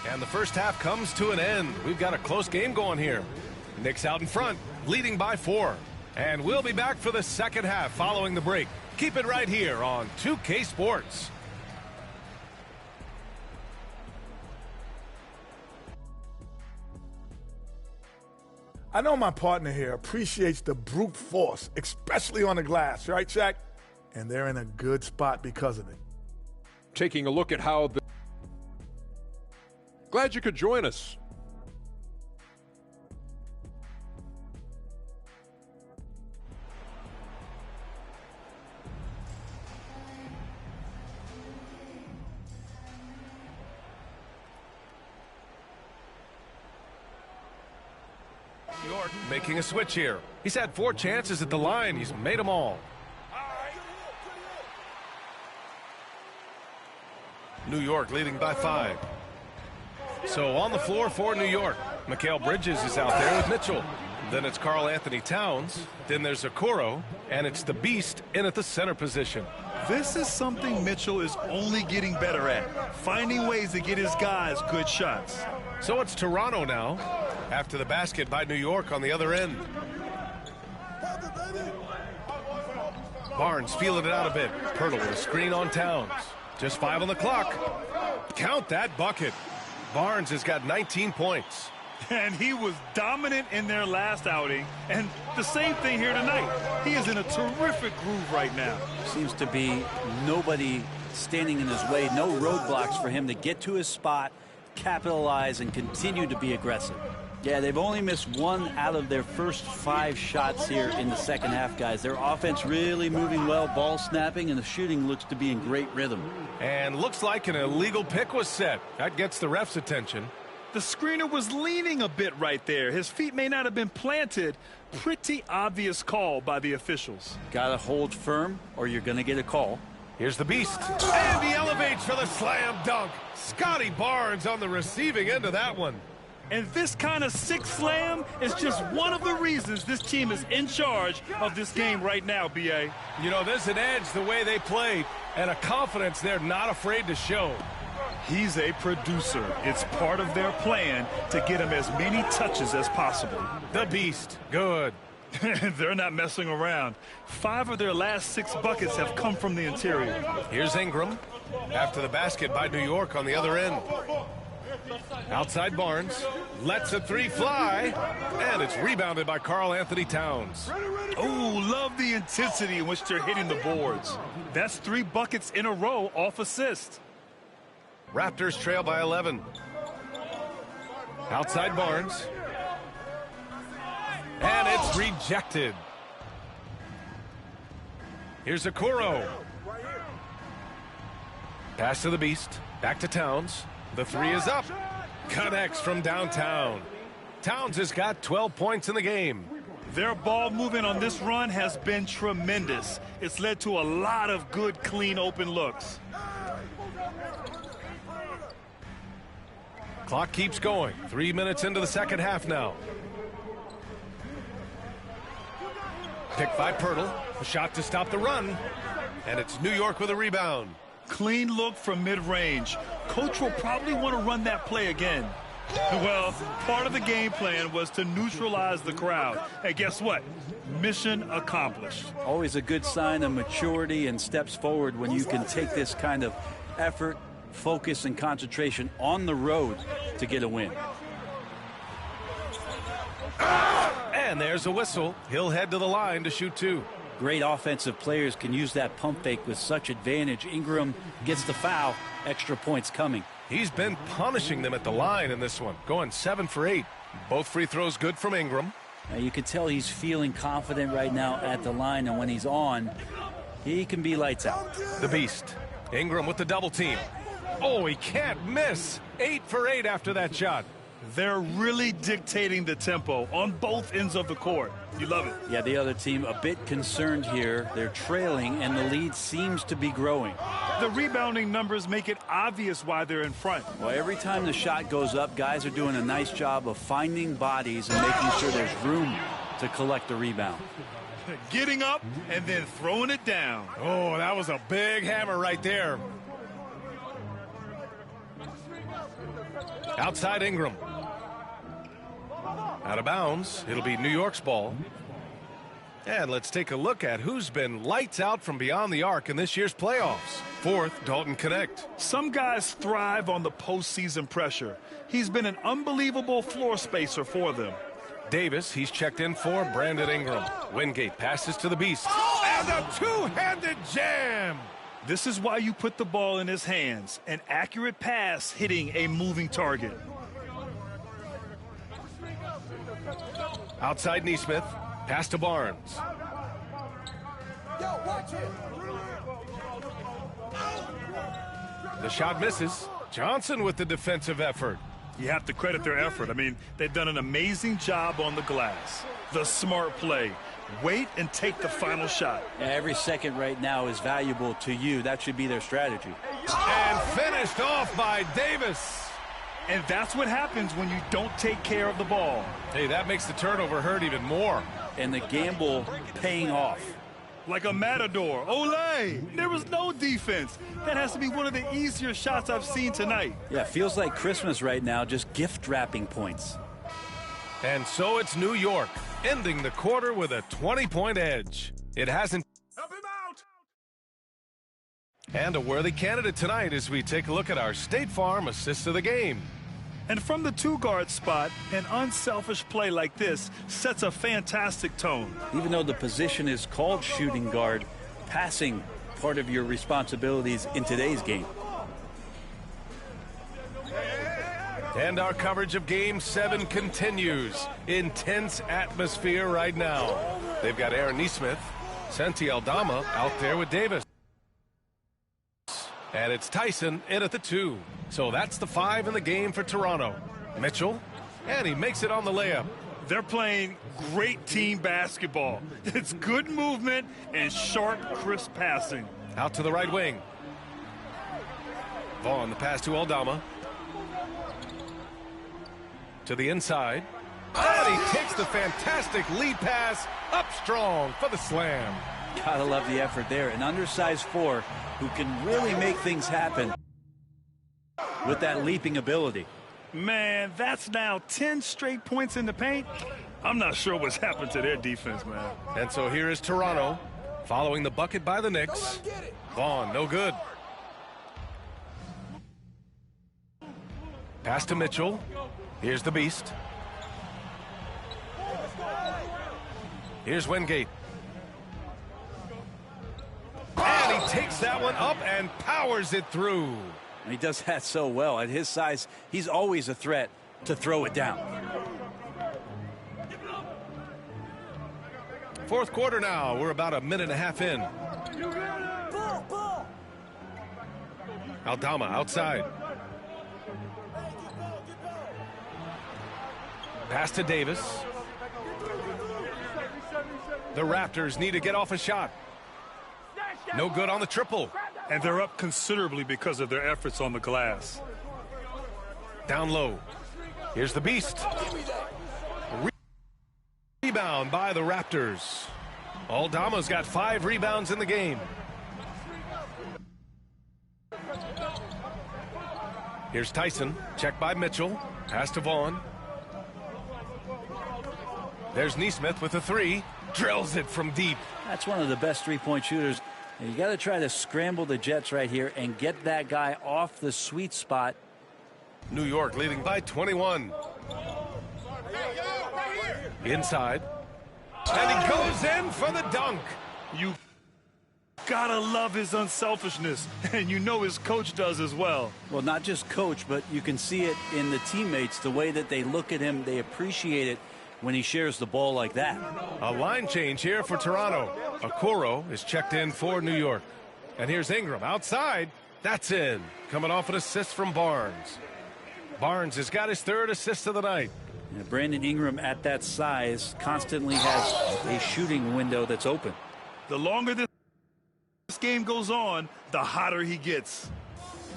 And the first half comes to an end. We've got a close game going here. Knicks out in front, leading by 4. And we'll be back for the second half following the break. Keep it right here on 2K Sports. I know my partner here appreciates the brute force, especially on the glass, right, Shaq? And they're in a good spot because of it. Taking a look at how the... Glad you could join us. York making a switch here. He's had 4 chances at the line. He's made them all. New York leading by 5. So on the floor for New York, Mikal Bridges is out there with Mitchell. Then it's Karl Anthony Towns. Then there's Okoro. And it's the Beast in at the center position. This is something Mitchell is only getting better at, finding ways to get his guys good shots. So it's Toronto now, after the basket by New York on the other end. Barnes feeling it out a bit. Pirtle with a screen on Towns. Just 5 on the clock. Count that bucket. Barnes has got 19 points. And he was dominant in their last outing. And the same thing here tonight. He is in a terrific groove right now. Seems to be nobody standing in his way. No roadblocks for him to get to his spot, capitalize, and continue to be aggressive. Yeah, they've only missed 1 out of their first 5 shots here in the second half, guys. Their offense really moving well, ball snapping, and the shooting looks to be in great rhythm. And looks like an illegal pick was set. That gets the ref's attention. The screener was leaning a bit right there. His feet may not have been planted. Pretty obvious call by the officials. Got to hold firm or you're going to get a call. Here's the Beast. And he elevates for the slam dunk. Scotty Barnes on the receiving end of that one. And this kind of sick slam is just one of the reasons this team is in charge of this game right now, B.A. You know, there's an edge the way they played and a confidence they're not afraid to show. He's a producer. It's part of their plan to get him as many touches as possible. The Beast. Good. They're not messing around. 5 of their last 6 buckets have come from the interior. Here's Ingram. After the basket by New York on the other end. Outside Barnes. Lets a 3 fly. And it's rebounded by Karl Anthony Towns. Oh, love the intensity in which they're hitting the boards. That's 3 buckets in a row off assist. Raptors trail by 11. Outside Barnes. And it's rejected. Here's Okoro. Pass to the Beast. Back to Towns. The 3 is up. Connects from downtown. Towns has got 12 points in the game. Their ball movement on this run has been tremendous. It's led to a lot of good, clean, open looks. Clock keeps going. 3 minutes into the second half now. Picked by Pirtle. A shot to stop the run. And it's New York with a rebound. Clean look from mid-range. Coach will probably want to run that play again. Well, part of the game plan was to neutralize the crowd. Hey, guess what? Mission accomplished. Always a good sign of maturity and steps forward when you can take this kind of effort, focus, and concentration on the road to get a win. And there's a whistle. He'll head to the line to shoot 2. Great offensive players can use that pump fake with such advantage. Ingram gets the foul. Extra points coming. He's been punishing them at the line in this one. Going 7 for 8. Both free throws good from Ingram. Now you can tell he's feeling confident right now at the line. And when he's on, he can be lights out. The Beast. Ingram with the double team. Oh, he can't miss. 8 for 8 after that shot. They're really dictating the tempo on both ends of the court. You love it. Yeah, the other team a bit concerned here. They're trailing, and the lead seems to be growing. The rebounding numbers make it obvious why they're in front. Well, every time the shot goes up, guys are doing a nice job of finding bodies and making sure there's room to collect the rebound. Getting up and then throwing it down. Oh, that was a big hammer right there. Outside Ingram. Out of bounds. It'll be New York's ball. And let's take a look at who's been lights out from beyond the arc in this year's playoffs. 4th, Dalton Connect. Some guys thrive on the postseason pressure. He's been an unbelievable floor spacer for them. Davis, he's checked in for Brandon Ingram. Wingate passes to the Beast. And a two-handed jam! This is why you put the ball in his hands. An accurate pass hitting a moving target. Outside Neesmith. Pass to Barnes. The shot misses. Johnson with the defensive effort. You have to credit their effort. I mean, they've done an amazing job on the glass. The smart play. Wait and take the final shot. Every second right now is valuable to you. That should be their strategy. And finished off by Davis. And that's what happens when you don't take care of the ball. Hey, that makes the turnover hurt even more. And the gamble paying off. Like a matador. Olay! There was no defense. That has to be one of the easier shots I've seen tonight. Yeah, feels like Christmas right now, just gift wrapping points. And so it's New York, ending the quarter with a 20-point edge. It hasn't. Help him out! And a worthy candidate tonight as we take a look at our State Farm assist of the game. And from the two-guard spot, an unselfish play like this sets a fantastic tone. Even though the position is called shooting guard, passing part of your responsibilities in today's game. And our coverage of Game 7 continues. Intense atmosphere right now. They've got Aaron Neesmith, Santi Aldama out there with Davis. And it's Tyson in at the 2. So that's the 5 in the game for Toronto. Mitchell, and he makes it on the layup. They're playing great team basketball. It's good movement and sharp, crisp passing. Out to the right wing. Vaughn, the pass to Aldama. To the inside. And he takes the fantastic lead pass up strong for the slam. Gotta love the effort there. An undersized 4 who can really make things happen with that leaping ability. Man, that's now 10 straight points in the paint. I'm not sure what's happened to their defense, man. And so here is Toronto following the bucket by the Knicks. Vaughn, no good. Pass to Mitchell. Here's the Beast. Here's Wingate. And he takes that one up and powers it through. And he does that so well. At his size, he's always a threat to throw it down. Fourth quarter now. We're about a minute and a half in. Aldama outside. Pass to Davis. The Raptors need to get off a shot. No good on the triple. And they're up considerably because of their efforts on the glass. Down low. Here's the Beast. Rebound by the Raptors. Aldama's got 5 rebounds in the game. Here's Tyson. Check by Mitchell. Pass to Vaughn. There's Neesmith with a 3. Drills it from deep. That's one of the best three-point shooters. You got to try to scramble the Jets right here and get that guy off the sweet spot. New York leading by 21. Inside. And he goes in for the dunk. You gotta love his unselfishness, and you know his coach does as well. Well, not just coach, but you can see it in the teammates, the way that they look at him. They appreciate it when he shares the ball like that. A line change here for Toronto. Okoro is checked in for New York. And here's Ingram outside. That's in. Coming off an assist from Barnes. Barnes has got his 3rd assist of the night. Yeah, Brandon Ingram at that size constantly has a shooting window that's open. The longer this game goes on, the hotter he gets.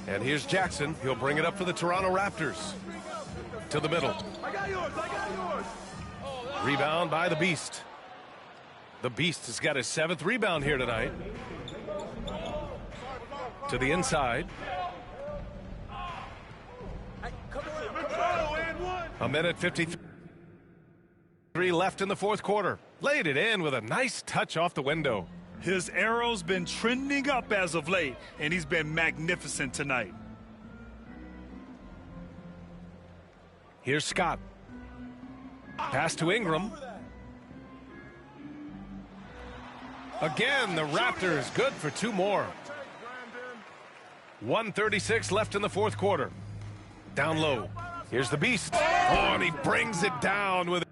And here's Jackson. He'll bring it up for the Toronto Raptors. To the middle. I got yours. Rebound by the Beast. The Beast has got his 7th rebound here tonight. To the inside. A minute 53 left in the fourth quarter. Laid it in with a nice touch off the window. His arrow's been trending up as of late, and he's been magnificent tonight. Here's Scott. Pass to Ingram. Again, the Raptors good for 2 more. 1:36 left in the fourth quarter. Down low. Here's the Beast. Oh, and he brings it down with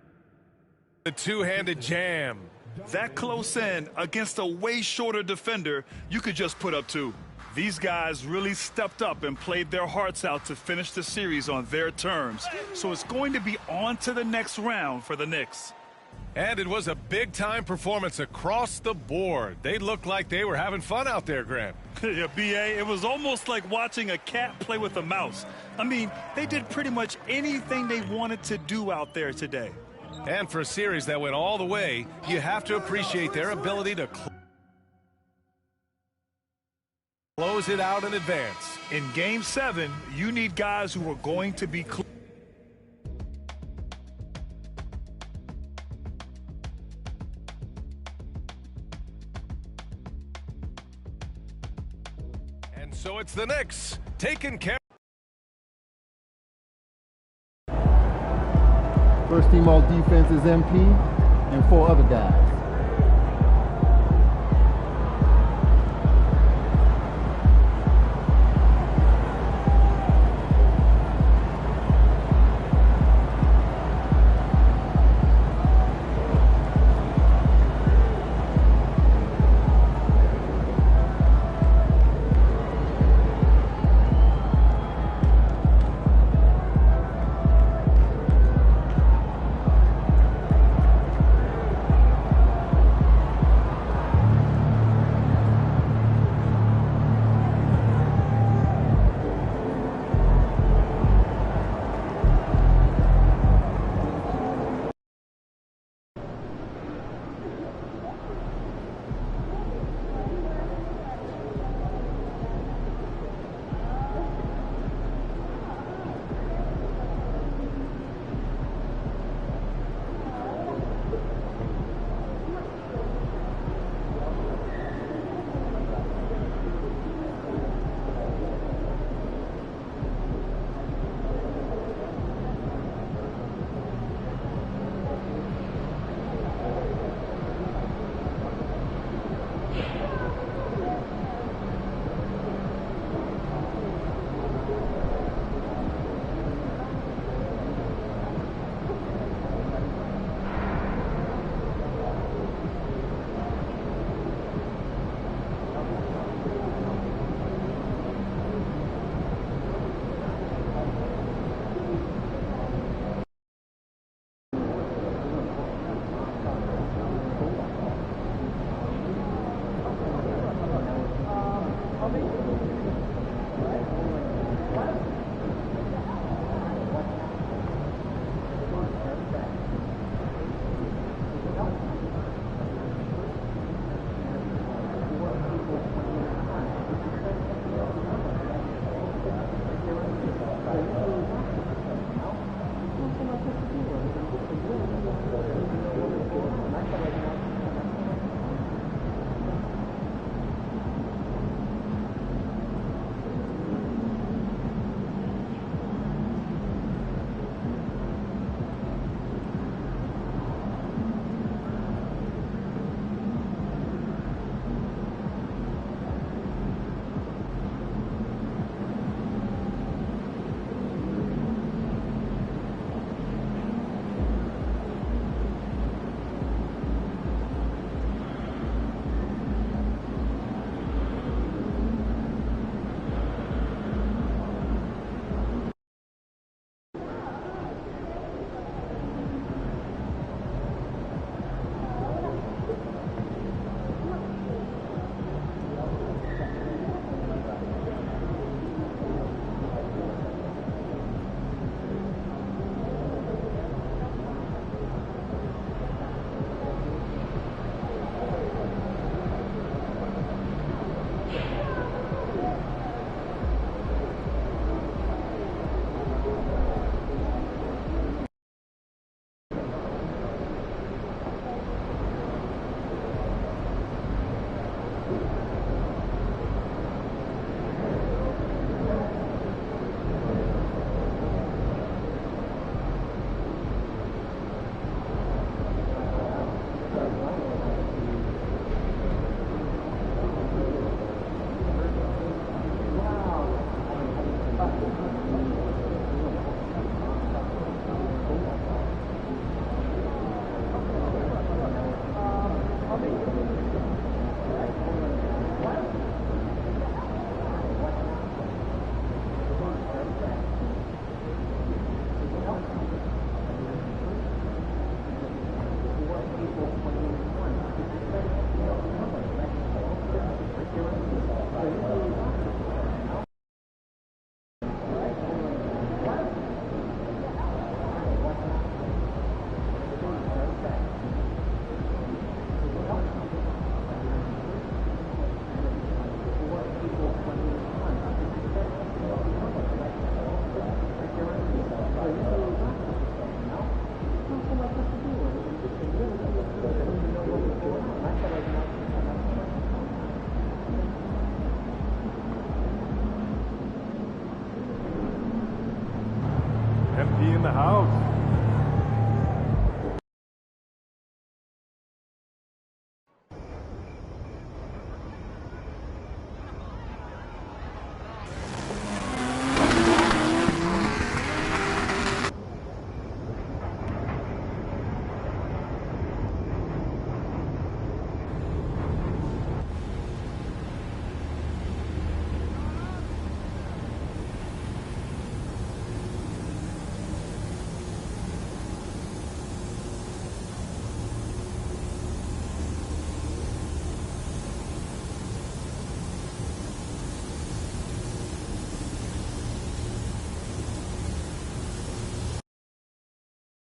a 2-handed jam. That close in against a way shorter defender, you could just put up 2. These guys really stepped up and played their hearts out to finish the series on their terms. So it's going to be on to the next round for the Knicks. And it was a big-time performance across the board. They looked like they were having fun out there, Grant. Yeah, B.A., it was almost like watching a cat play with a mouse. I mean, they did pretty much anything they wanted to do out there today. And for a series that went all the way, you have to appreciate their ability to close it out in advance. In Game 7, you need guys who are going to be And so it's the Knicks taking care. First team all defense is MP and 4 other guys. in the house.